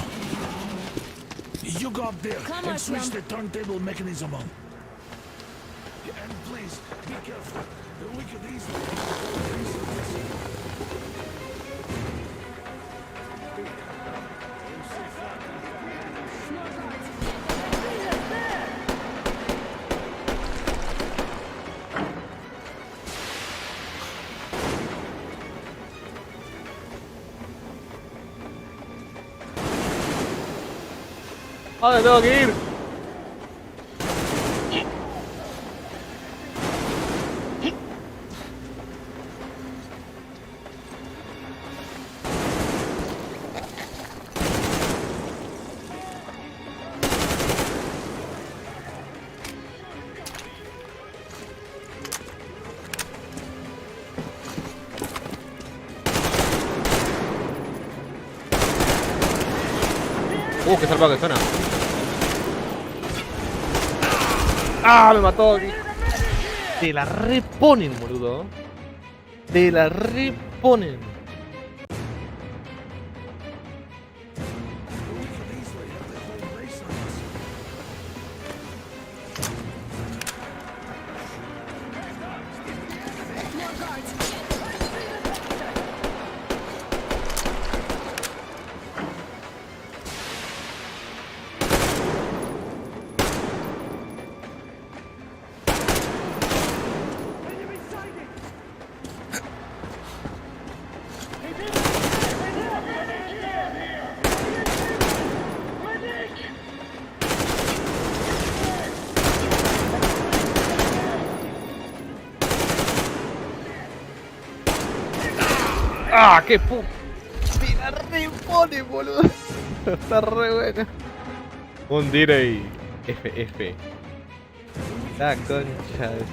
You go up there and switch the turntable mechanism on. And please, be careful. We could easily... ¡Ah, me tengo que ir! ¡Qué salvaje que suena! ¡Ah! Me mató. Te la reponen, boludo. Te la reponen. ¡Ah! ¡Qué pu... ¡Me la repone, boludo! Está re buena. Un delay. FF. La concha de...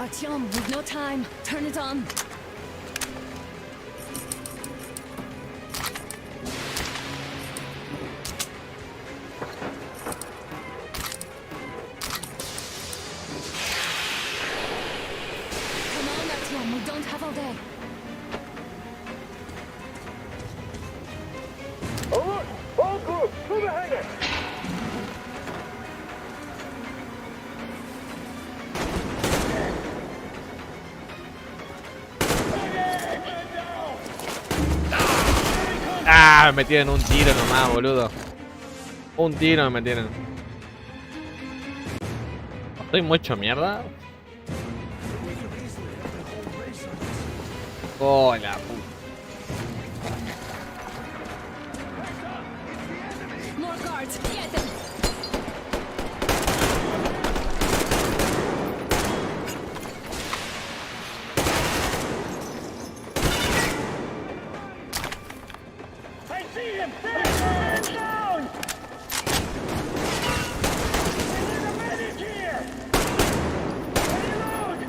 Artyom, we've no time. Turn it on. Come on, Artyom, we don't don't have all day. Alert! All groups, to the hangar! Ah, me metieron un tiro nomás, boludo. Un tiro me metieron. ¿Estoy mucho mierda? Oh, la puta. More guards, get them. I see him! Stand down! We need a medic here! Reload!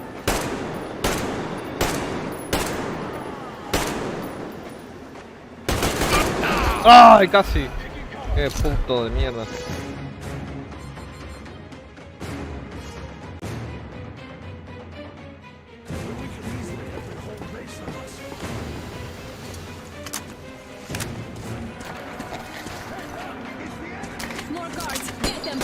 ¡Ay, casi! ¡Qué puto de mierda! More guards, get them.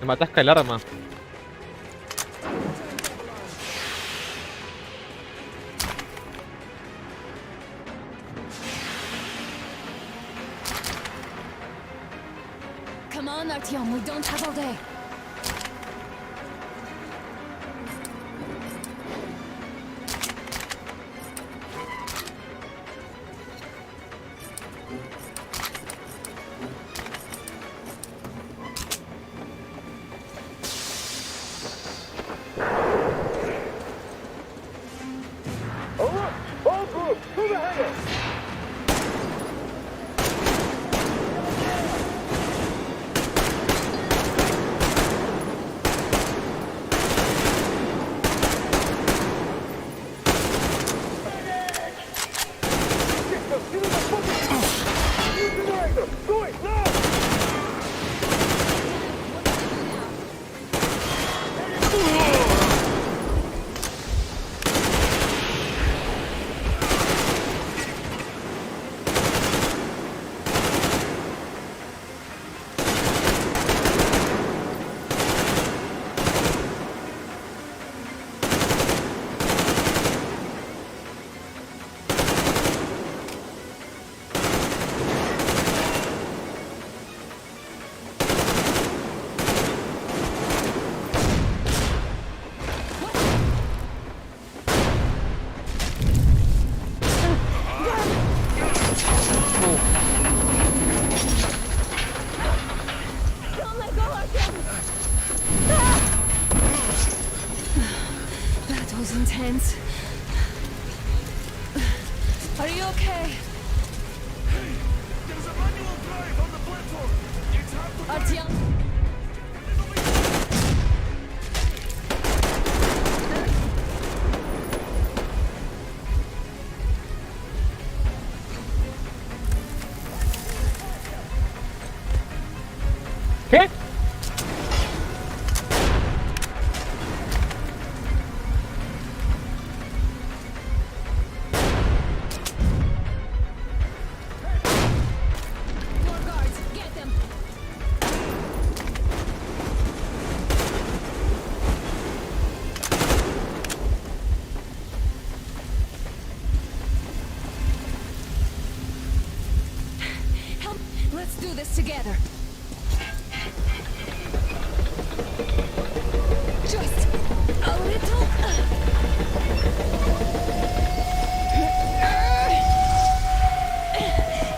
Me matasca el arma. Come on, Artyom, we don't have all day. Alert! All groups, to the hangar! That was intense. Are you okay? There's a manual drive on the platform. It's hard to Artyom. ¿Qué? More guards, get them. Help. Let's do this together. Just a little.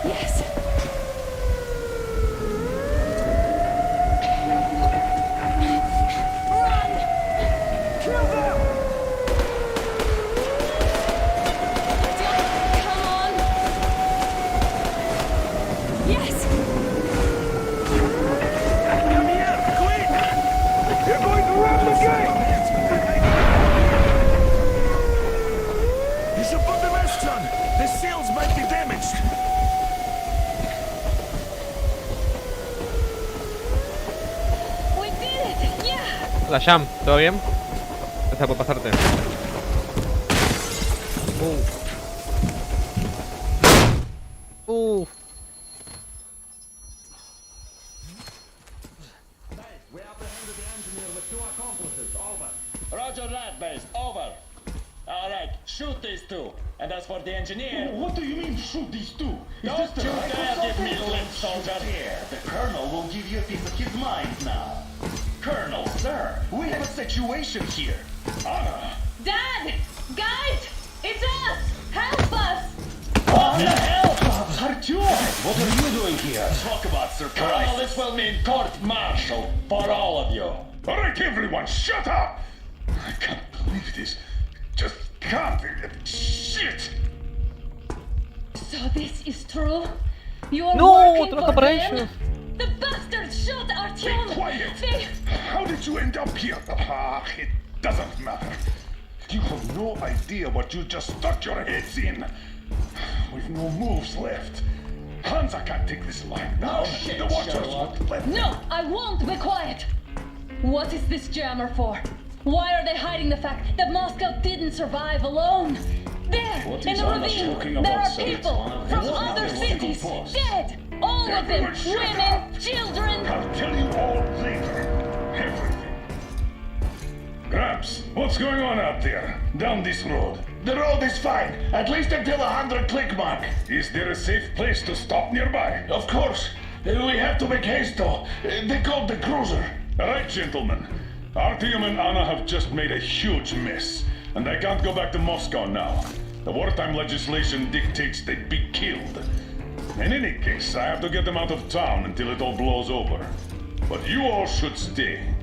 Yes. We should put the mast on. The sails might be damaged. We did it! Yeah! Hola Jam, ¿todo bien? Gracias por pasarte. Roger that, base. Over. All right, shoot these two. And as for the engineer... What do you mean, shoot these two? Don't you dare give me lip, soldier. The Colonel will give you a piece of his mind now. Colonel, sir, we have a situation here. Dad! Guys! It's us! Help us! What the hell? Artyom, what are you doing here? Talk about surprise. Colonel, this will mean court-martial for all of you. All right, everyone, shut up! I can't believe this. Just can't. Shit! So this is true? You're No, working trabaja for para them? ellos. The bastards shot Artyom! Be quiet! They... How did you end up here? It doesn't matter. You have no idea what you just stuck your heads in. We've no moves left. Hansa can't take this line now. shit, The Watchers Sherlock. won't let No, I won't be quiet! What is this jammer for? Why are they hiding the fact that Moscow didn't survive alone? There, What in is the Anna ravine, talking there about, are sir? people It's from one of other the cities, posts. dead! All of them, Everyone shut women, up. children! I'll tell you all later. Everything. Gramps, what's going on out there? Down this road? The road is fine, at least until 100 click mark. Is there a safe place to stop nearby? Of course. We have to make haste though. They called the cruiser. All right, gentlemen. Artyom and Anna have just made a huge mess, and they can't go back to Moscow now. The wartime legislation dictates they'd be killed. In any case, I have to get them out of town until it all blows over. But you all should stay.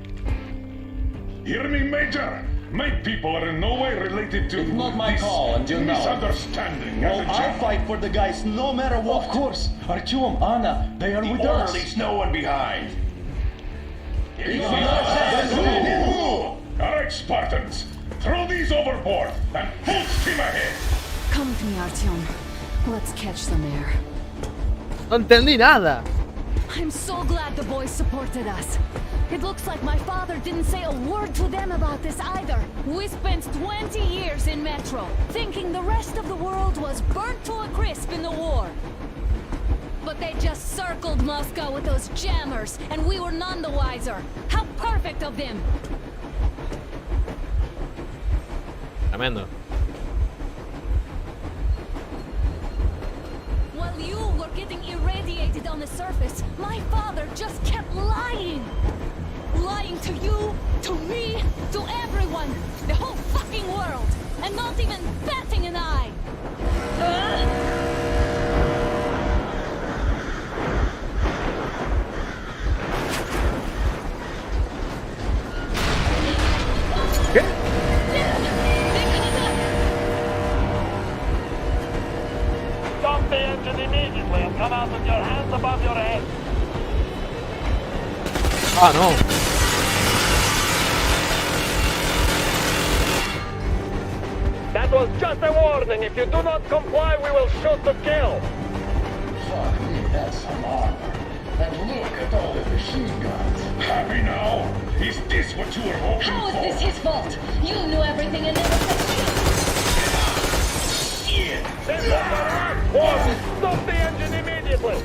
Hear me, Major? My people are in no way related to It's not my this call, and you know. misunderstanding. Well, as a I'll general. fight for the guys no matter what. Of course. Artyom, Anna, they are with us. Leaves no one behind. All All right, Spartans. Throw these overboard and full steam ahead. Come with me, Artyom. Let's catch some air. No entendí nada. I'm so glad the boys supported us. It looks like my father didn't say a word to them about this either. We spent 20 years in Metro, thinking the rest of the world was burnt to a crisp in the war. But they just circled Moscow with those jammers, and we were none the wiser. How perfect of them! Tremendo. While you were getting irradiated on the surface, my father just kept lying. Lying to you, to me, to everyone. The whole fucking world. And not even batting an eye. ¿Qué? Stop the engine immediately and come out with your hands above your head. Ah, no. That was just a warning. If you do not comply, we will shoot to kill. Fuck me, that's some armor. And look at all the machine guns. Happy now? Is this what you were hoping How is for? this his fault? You knew everything and never said shit! Send them to rock. Warning. Stop the engine immediately.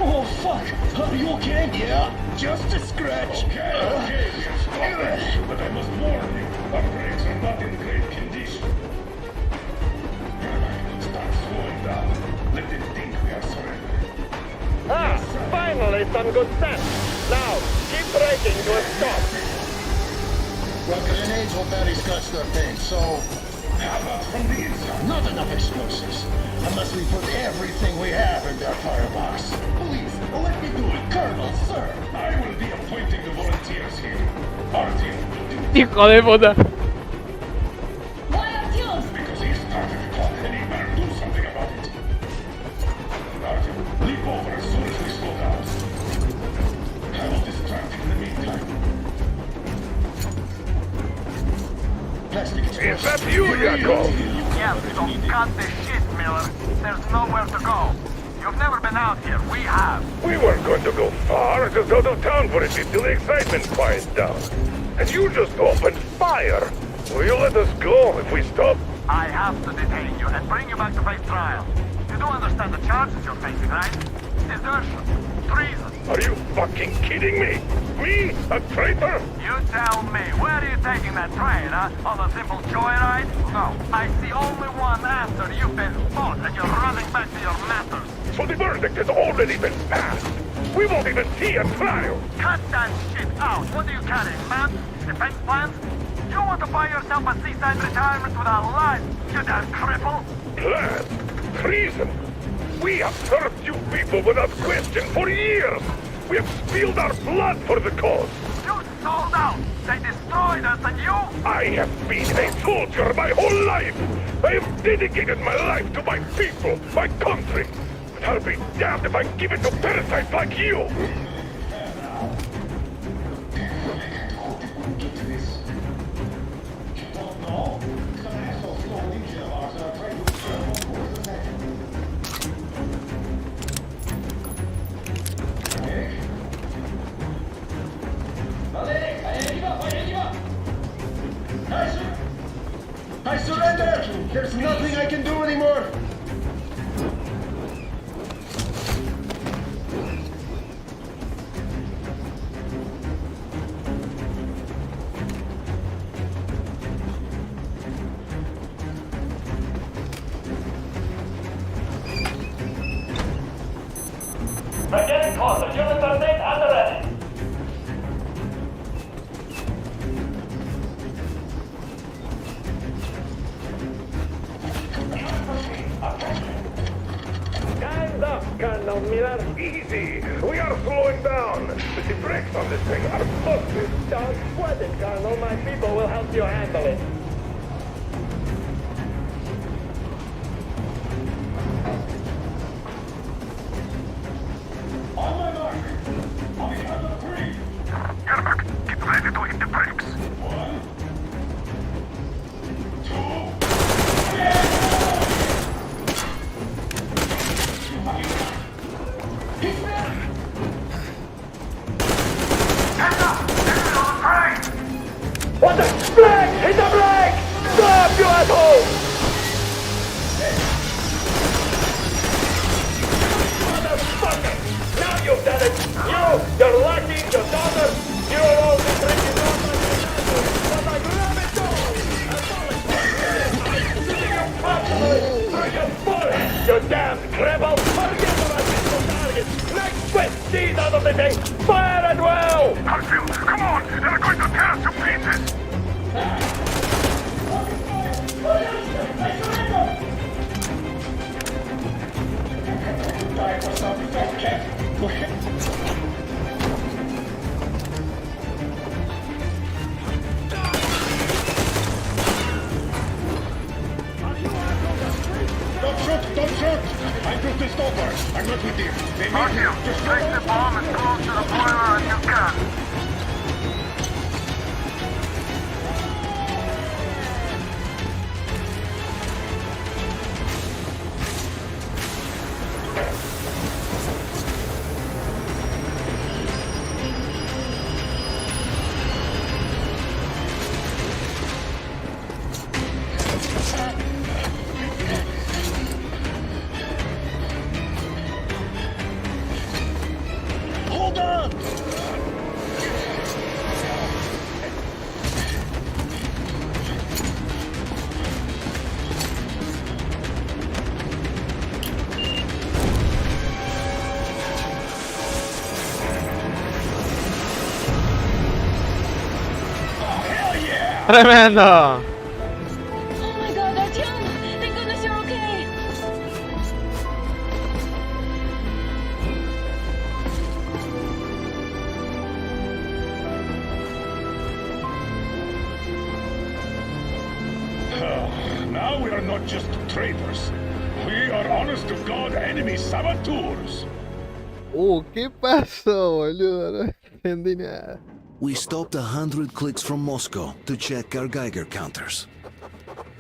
Oh, fuck. Are you okay? Yeah, just a scratch. Okay, we'll stop it. But I must warn you, our brakes are not in great condition. Start slowing down. Let them think we are surrendering. Ah, finally some good sense. Now, keep braking to a stop. Well, grenades will barely scratch their paint, so... How about from the inside? Not enough explosives. Unless we put everything we have in their firebox. Please, let me do it, Colonel, sir. I will be appointing the volunteers here. Artyom will do it Hijo de puta. Why Artyom? because he started the clock and he better do something about it. Artyom, leap over as soon as we slow down. I will distract him in the meantime. Plastic explosions. that you, Jacob? Yes, so cut the shit, Miller. There's nowhere to go. You've never been out here. We have. We weren't going to go far, just out of town for a bit till the excitement quiets down. And you just opened fire. Will you let us go if we stop? I have to detain you and bring you back to face trial. You do understand the charges you're facing, right? Desertion. Treason. Are you fucking kidding me? Me? A traitor? You tell me, where are you taking that train, huh? On a simple joyride? No, I see only one answer. You've been fought and you're running back to your masters. So the verdict has already been passed. We won't even see a trial. Cut that shit out. What are you carrying, man? Defense plans? You want to buy yourself a seaside retirement without life, you damn cripple? Plans? Treason? We have served you people without question for years. We have spilled our blood for the cause. You sold out. They destroyed us and you? I have been a soldier my whole life. I have dedicated my life to my people, my country. But I'll be damned if I give it to parasites like you. I surrender! There's nothing I can do anymore! I'm getting closer. Units are made and ready. Stand up, Colonel Miller. Easy. We are slowing down. But the brakes on this thing are busted. Don't sweat it, Colonel. My people will help you handle it. On my mark. On the count of 3. Herbert, get ready to hit the brakes. 1, 2. What the? Brake! Hit the brake! Stop, you asshole! Motherfucker! Now you've done it! You're lucky, your daughter, you're all the drinking but I grab it all! You damn cripple! Forget about this target! Next quest, these out of the thing! Fire at will! Harfield, come on! They're going to tear us to pieces! Don't shoot! Don't shoot! I took the stopper. I'm not with you. They need you. Just Place the bomb as close to the boiler as you can. hold on! ¡Tremendo! Oh my god, Artyom! Thank goodness you're okay! Now we are not just traitors. We are honest-to-God enemy saboteurs. ¿Qué pasó, boludo? No entendí nada. We stopped 100 clicks from Moscow to check our Geiger counters.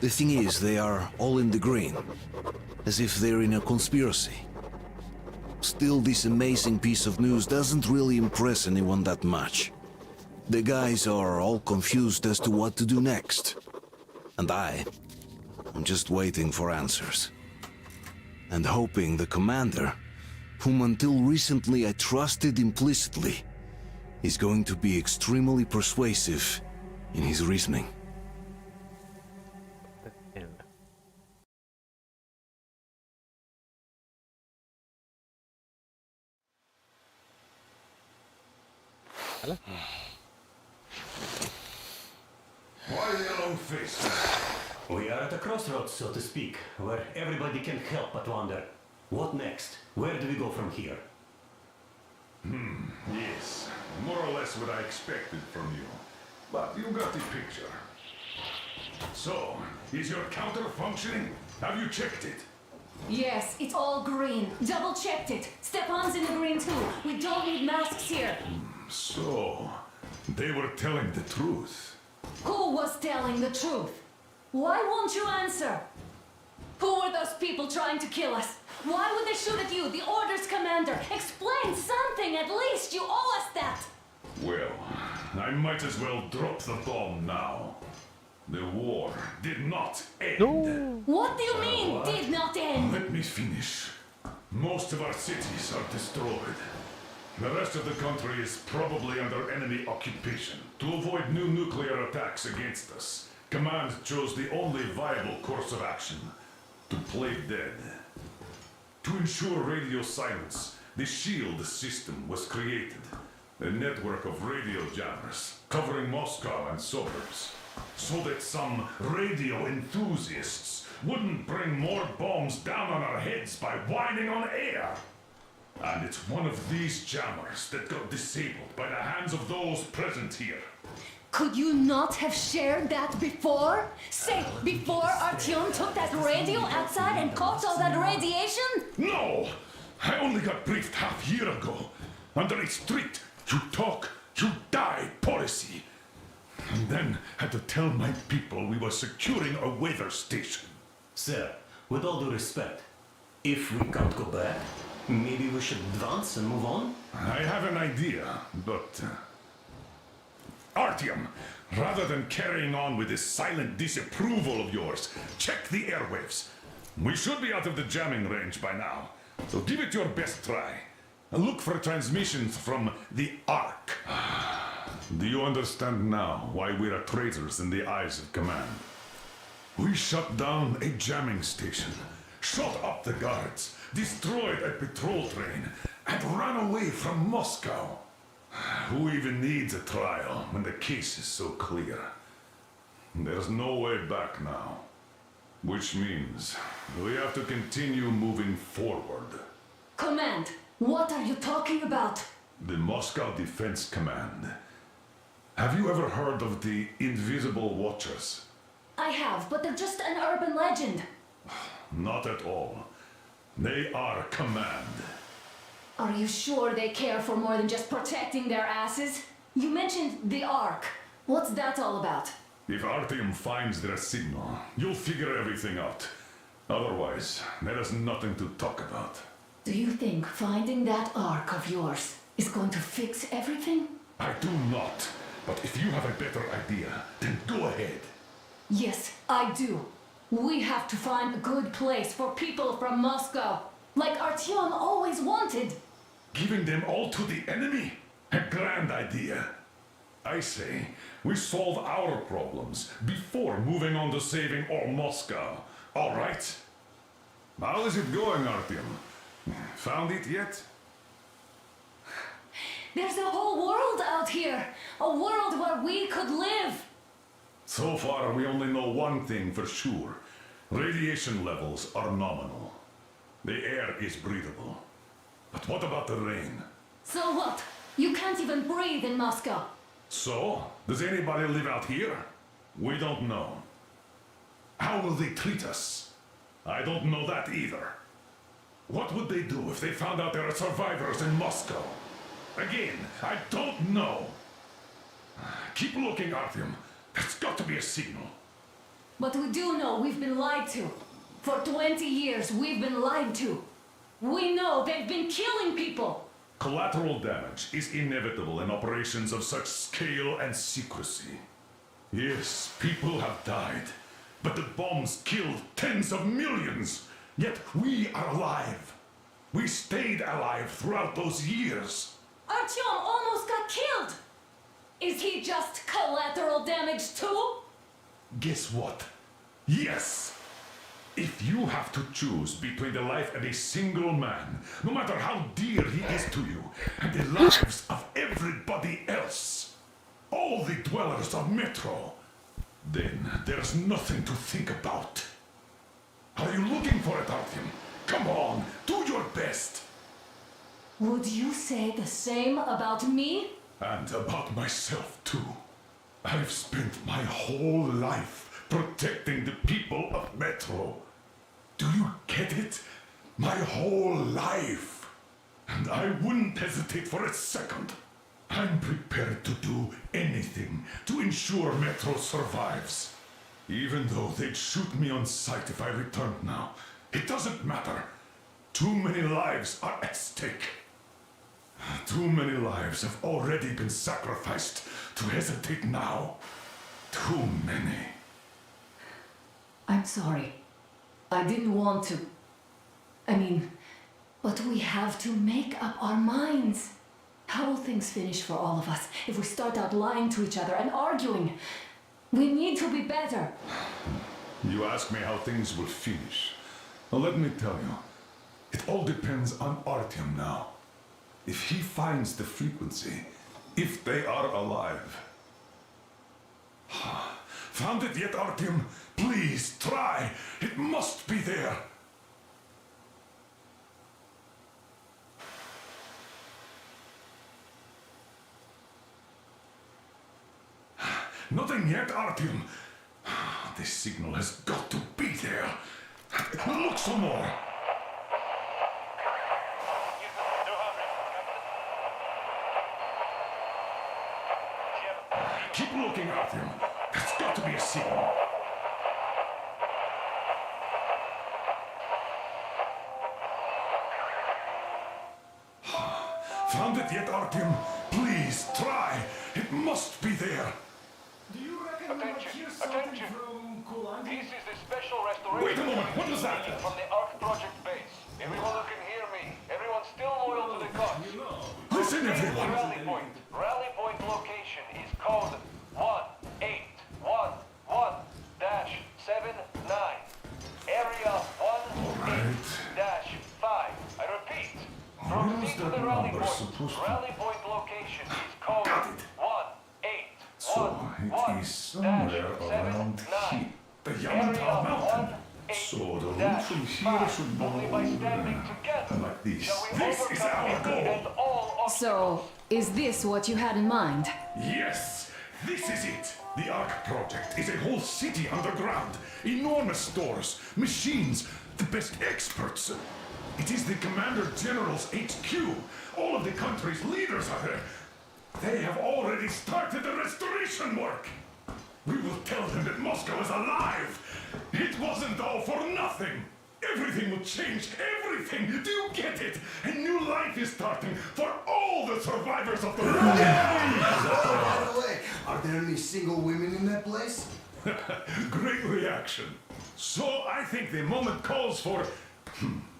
The thing is, they are all in the green, as if they're in a conspiracy. Still, this amazing piece of news doesn't really impress anyone that much. The guys are all confused as to what to do next. And I'm just waiting for answers. And hoping the commander, whom until recently I trusted implicitly, is going to be extremely persuasive in his reasoning. Why the long face? We are at a crossroads, so to speak, where everybody can help but wonder. What next? Where do we go from here? Yes, more or less what I expected from you. But you got the picture. So, is your counter functioning? Have you checked it? Yes, it's all green. Double checked it. Stepan's in the green too. We don't need masks here. So, they were telling the truth. Who was telling the truth? Why won't you answer? Who were those people trying to kill us? Why would they shoot at you, the Order's commander? Explain something, at least! You owe us that! Well, I might as well drop the bomb now. The war did not end. No. What do you mean, did not end? Let me finish. Most of our cities are destroyed. The rest of the country is probably under enemy occupation. To avoid new nuclear attacks against us, Command chose the only viable course of action: to play dead. To ensure radio silence, the SHIELD system was created. A network of radio jammers covering Moscow and suburbs, so that some radio enthusiasts wouldn't bring more bombs down on our heads by whining on air. And it's one of these jammers that got disabled by the hands of those present here. Could you not have shared that before? Say, before Artyom took that radio outside and caught all that radiation? No! I only got briefed half year ago. Under a strict, you talk, you die policy. And then had to tell my people we were securing a weather station. Sir, with all due respect, if we can't go back, maybe we should advance and move on? I have an idea, but... Artyom, rather than carrying on with this silent disapproval of yours, check the airwaves. We should be out of the jamming range by now, so give it your best try. And look for transmissions from the Ark. Do you understand now why we're traitors in the eyes of Command? We shut down a jamming station, shot up the guards, destroyed a patrol train, and ran away from Moscow. Who even needs a trial when the case is so clear? There's no way back now. Which means we have to continue moving forward. Command, what are you talking about? The Moscow Defense Command. Have you ever heard of the Invisible Watchers? I have, but they're just an urban legend. Not at all. They are Command. Are you sure they care for more than just protecting their asses? You mentioned the Ark. What's that all about? If Artyom finds their signal, you'll figure everything out. Otherwise, there is nothing to talk about. Do you think finding that Ark of yours is going to fix everything? I do not. But if you have a better idea, then go ahead. Yes, I do. We have to find a good place for people from Moscow, like Artyom always wanted. Giving them all to the enemy? A grand idea. I say, we solve our problems before moving on to saving all Moscow. All right? How is it going, Artyom? Found it yet? There's a whole world out here. A world where we could live. So far, we only know one thing for sure. Radiation levels are nominal. The air is breathable. But what about the rain? So what? You can't even breathe in Moscow. So? Does anybody live out here? We don't know. How will they treat us? I don't know that either. What would they do if they found out there are survivors in Moscow? Again, I don't know. Keep looking, Artyom. There's got to be a signal. But we do know we've been lied to. For 20 years, we've been lied to. We know they've been killing people. Collateral damage is inevitable in operations of such scale and secrecy. Yes, people have died, but the bombs killed tens of millions. Yet we are alive. We stayed alive throughout those years. Artyom almost got killed. Is he just collateral damage too? Guess what? Yes! If you have to choose between the life of a single man, no matter how dear he is to you, and the lives of everybody else, all the dwellers of Metro, then there's nothing to think about. Are you looking for it, Artyom? Come on, do your best. Would you say the same about me? And about myself, too. I've spent my whole life protecting the people of Metro. Do you get it? My whole life. And I wouldn't hesitate for a second. I'm prepared to do anything to ensure Metro survives. Even though they'd shoot me on sight if I returned now. It doesn't matter. Too many lives are at stake. Too many lives have already been sacrificed to hesitate now. Too many. I'm sorry. I didn't want to. But we have to make up our minds. How will things finish for all of us if we start out lying to each other and arguing? We need to be better. You ask me how things will finish. Well, let me tell you. It all depends on Artyom now. If he finds the frequency, if they are alive. Found it yet, Artyom? Please, try. It must be there. Nothing yet, Artyom. This signal has got to be there. Look some more. Keep looking, Artyom. There's got to be a signal. Found it yet, Artyom? Please, try. It must be there. Attention! This is the special restoration. Wait a moment, what was that? From the ARC project base. Everyone who can hear me. Everyone's still loyal to the cause. Listen, everyone. Rally point location is code 1811-79. Area 18-5. I repeat. Proceed to the rally point. Rally point location is code 1811-79. So it is somewhere around here. The Yamatal Mountain. So the route from here should go like this. This is our goal. So, is this what you had in mind? Yes, this is it. The ARC project is a whole city underground. Enormous stores, machines, the best experts. It is the Commander General's HQ. All of the country's leaders are there. They have already started the restoration work. We will tell them that Moscow is alive. It wasn't all for nothing. Everything will change. Everything. Do you get it? A new life is starting for all the survivors of the war. By the way, are there any single women in that place? Great reaction. So I think the moment calls for...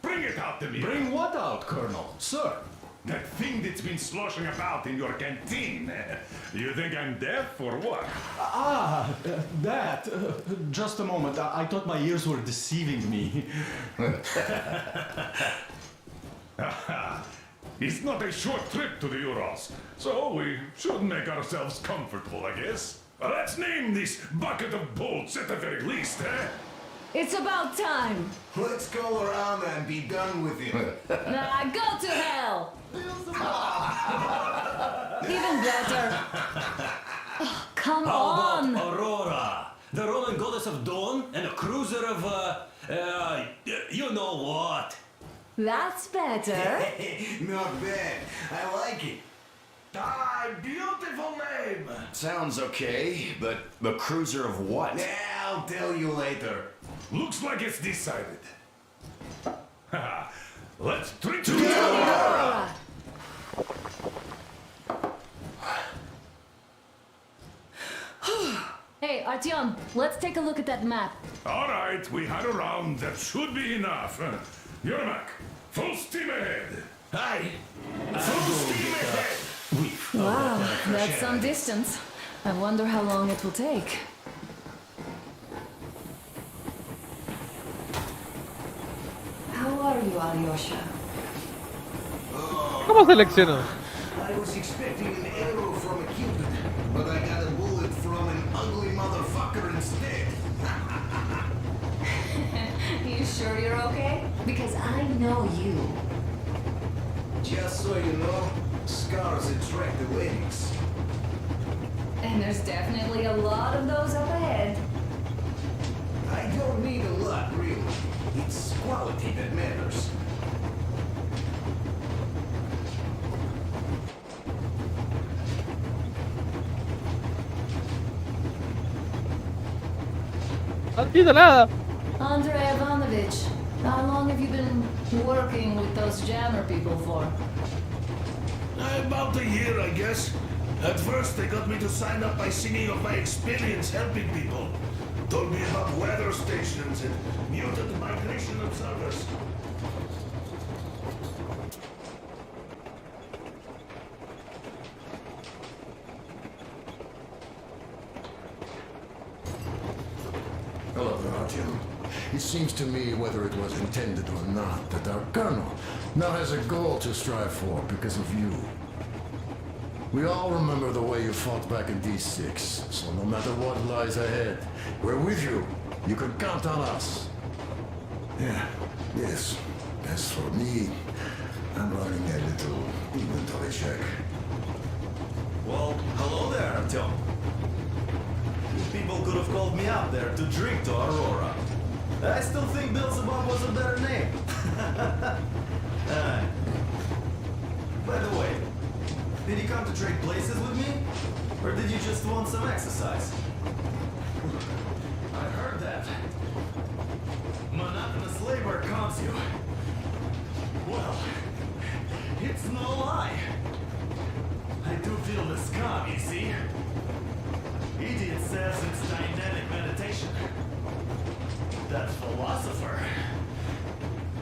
Bring it out to me. Bring what out, Colonel? Sir? That thing that's been sloshing about in your canteen. You think I'm deaf or what? That. Just a moment. I thought my ears were deceiving me. It's not a short trip to the Urals, so we should make ourselves comfortable, I guess. Let's name this bucket of bolts at the very least, eh? It's about time. Let's go around and be done with it. Nah, go to hell. Even better. Oh, come on. How about Aurora, the Roman goddess of dawn, and a cruiser of, you know what? That's better. Not bad. I like it. Ah, beautiful name! Sounds okay, but the cruiser of what? Yeah, I'll tell you later. Looks like it's decided. Let's drink To together! Aurora! Hey, Artyom, let's take a look at that map. All right, we had a round. That should be enough. Yermak, full steam ahead. Hi. Full steam ahead. Wow, that's some distance. I wonder how long it will take. How are you, Alyosha? ¿Cómo selecciono? I was expecting an arrow from a Cupid, but I got a bullet from an ugly motherfucker instead. You sure you're okay? Because I know you. Just so you know, scars attract the weddings. And there's definitely a lot of those up ahead. I don't need a lot, really. It's quality that matters. No entiendo nada. Andrei Ivanovich, how long have you been working with those jammer people for? About a year, I guess. At first, they got me to sign up by singing of my experience helping people. Told me about weather stations and muted migration observers. Hello there, Artyom. It seems to me, whether it was intended or not, that our colonel now has a goal to strive for because of you. We all remember the way you fought back in D6, so no matter what lies ahead, we're with you. You can count on us. Yeah, yes. As for me, I'm running a little inventory check. Well, hello there, Artyom. People could have called me up there to drink to Aurora. I still think Beelzebub was a better name. By the way, did you come to trade places with me? Or did you just want some exercise? I heard that. Monotonous labor calms you. Well, it's no lie. I do feel this calm, you see? Idiot says it's dynamic meditation. That philosopher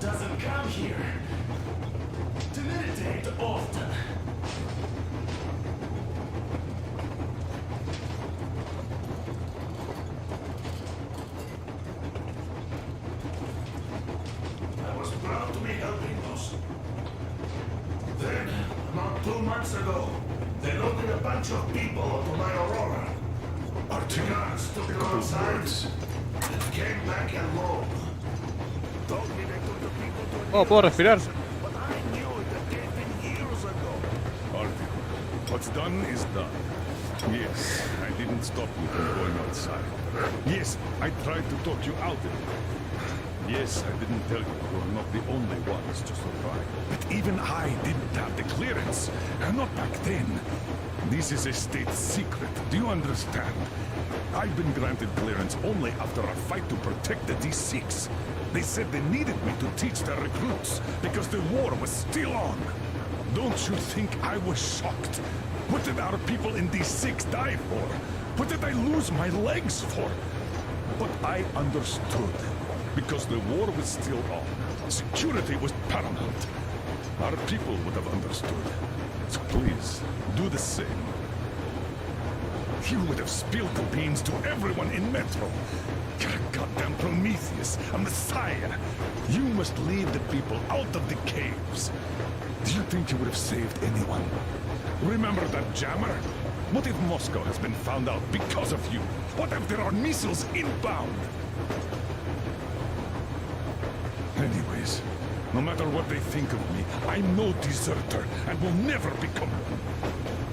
doesn't come here to meditate often. I was proud to be helping those. Then, about 2 months ago, they loaded a bunch of people onto my Aurora. Our two guards took them outside and came back alone. Told me they took the people to Oh, puedo respirar. but I knew it had been years ago. Artyom, what's done is done. Yes, I didn't stop you from going outside. Yes, I tried to talk you out of it. Yes, I didn't tell you you're not the only ones to survive. But even I didn't have the clearance. Not back then. This is a state secret. Do you understand? I've been granted clearance only after a fight to protect the D6. They said they needed me to teach their recruits because the war was still on. Don't you think I was shocked? What did our people in D6 die for? What did I lose my legs for? But I understood. Because the war was still on. Security was paramount. Our people would have understood. So please, do the same. You would have spilled the beans to everyone in Metro. You're a goddamn Prometheus, a messiah. You must lead the people out of the caves. Do you think you would have saved anyone? Remember that jammer? What if Moscow has been found out because of you? What if there are missiles inbound? Anyways, no matter what they think of me, I'm no deserter and will never become one.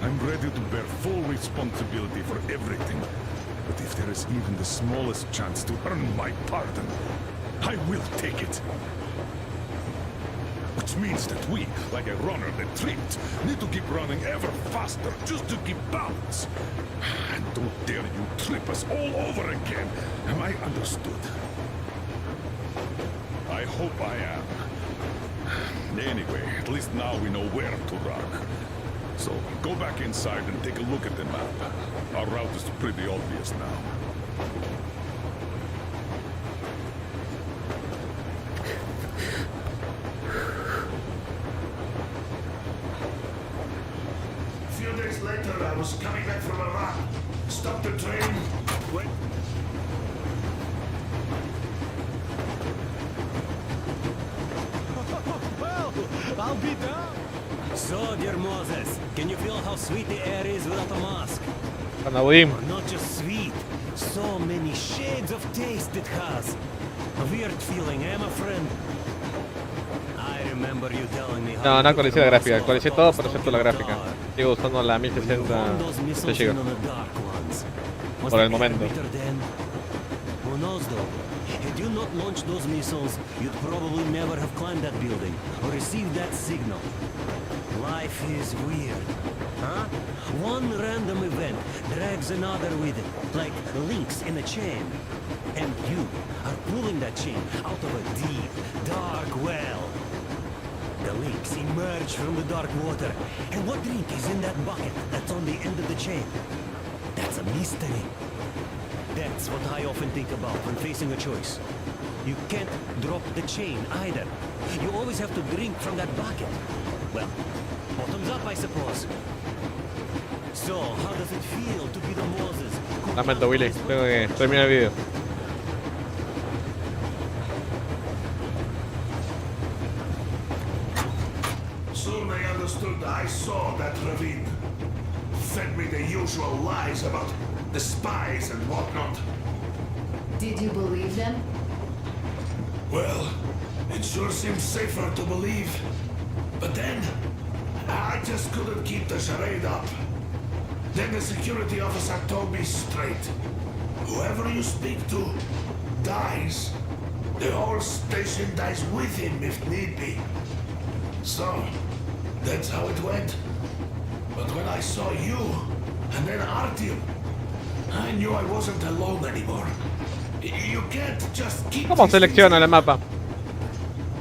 I'm ready to bear full responsibility for everything. But if there is even the smallest chance to earn my pardon, I will take it. Which means that we, like a runner that tripped, need to keep running ever faster just to keep balance. And don't dare you trip us all over again. Am I understood? I hope I am. Anyway, at least now we know where to run. So, go back inside and take a look at the map. Our route is pretty obvious now. A few days later, I was coming back from a run. Stopped the train, went... I'll be down. So, dear Moses, can you feel how sweet the air is without a mask? Not just sweet, so many shades of taste it has. A weird feeling, eh, my friend? I remember you telling me how No, no actualicé la gráfica, actualicé todo pero excepto la gráfica. Sigo usando la 1060 GB. Por el momento. Who knows though? Had you not launched those missiles, you'd probably never have climbed that building or received that signal. Life is weird, huh? One random event drags another with it, like links in a chain. And you are pulling that chain out of a deep, dark well. The links emerge from the dark water. And what drink is in that bucket that's on the end of the chain? That's a mystery. That's what I often think about when facing a choice. You can't drop the chain either. You always have to drink from that bucket. Well, bottoms up, I suppose. So, how does it feel to be the Moses? Lamento, Willy, tengo que terminar el video. Soon they understood I saw that ravine. Fed me the usual lies about the spies and whatnot. Did you believe them? Well, it sure seems safer to believe. But then, I just couldn't keep the charade up. Then the security officer told me straight. Whoever you speak to dies. The whole station dies with him if need be. So, that's how it went. But when I saw you, and then Artyom, I knew I wasn't alone anymore. You can't just keep... ¿Cómo selecciona el mapa?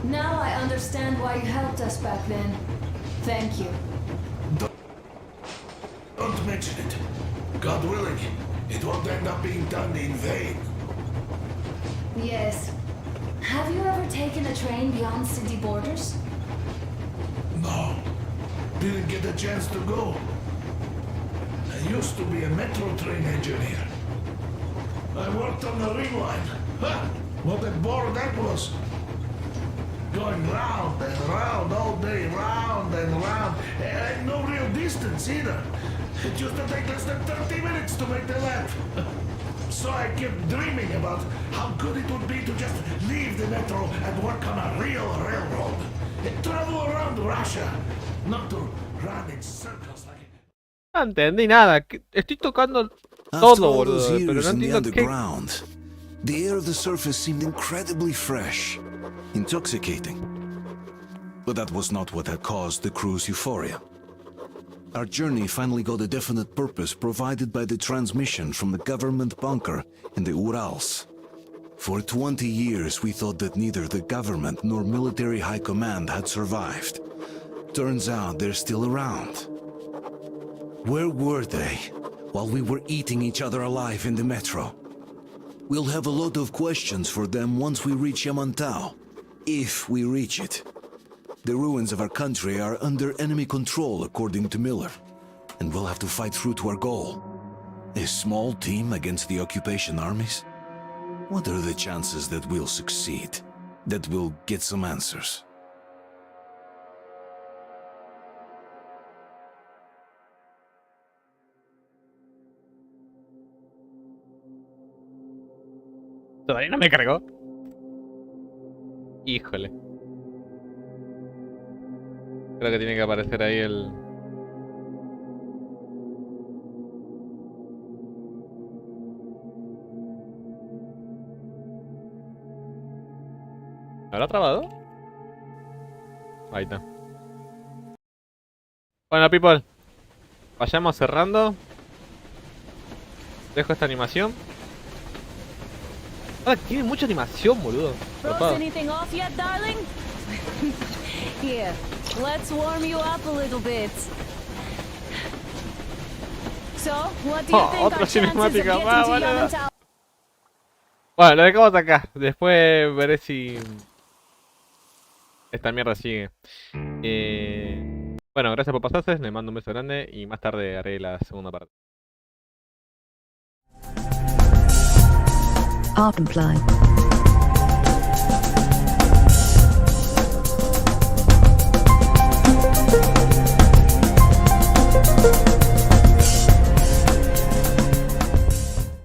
Now I understand why you helped us back then. Thank you. Don't mention it. God willing, it won't end up being done in vain. Yes. Have you ever taken a train beyond city borders? No. Didn't get a chance to go. I used to be a metro train engineer. I worked on the ring line. Ha! What a bore that was. Going round and round all day, round and round. And no real distance either. It used to take less than 30 minutes to make the lap. So I kept dreaming about how good it would be to just leave the metro and work on a real railroad. And travel around Russia. Not to run in circles like... No entendí nada. Estoy tocando todo, boludo. Pero no entiendo qué. The air of the surface seemed incredibly fresh, intoxicating. But that was not what had caused the crew's euphoria. Our journey finally got a definite purpose provided by the transmission from the government bunker in the Urals. For 20 years we thought that neither the government nor military high command had survived. Turns out they're still around. Where were they while we were eating each other alive in the metro? We'll have a lot of questions for them once we reach Yamantau, if we reach it. The ruins of our country are under enemy control, according to Miller, and we'll have to fight through to our goal. A small team against the occupation armies? What are the chances that we'll succeed? That we'll get some answers? Todavía no me cargó. Híjole. Creo que tiene que aparecer ahí el... ¿Habrá trabado? Ahí está. Bueno, people. Vayamos cerrando. Dejo esta animación. Ah, tiene mucha animación, boludo. Froze anything off yet, darling? Here, let's warm you up a little bit. So, what do you think otra our chances of cinemática getting más, to boludo. Yemen Tower? Bueno, lo dejamos acá. Después veré si esta mierda sigue. Bueno, gracias por pasarse. Les mando un beso grande y más tarde haré la segunda parte. Art imply.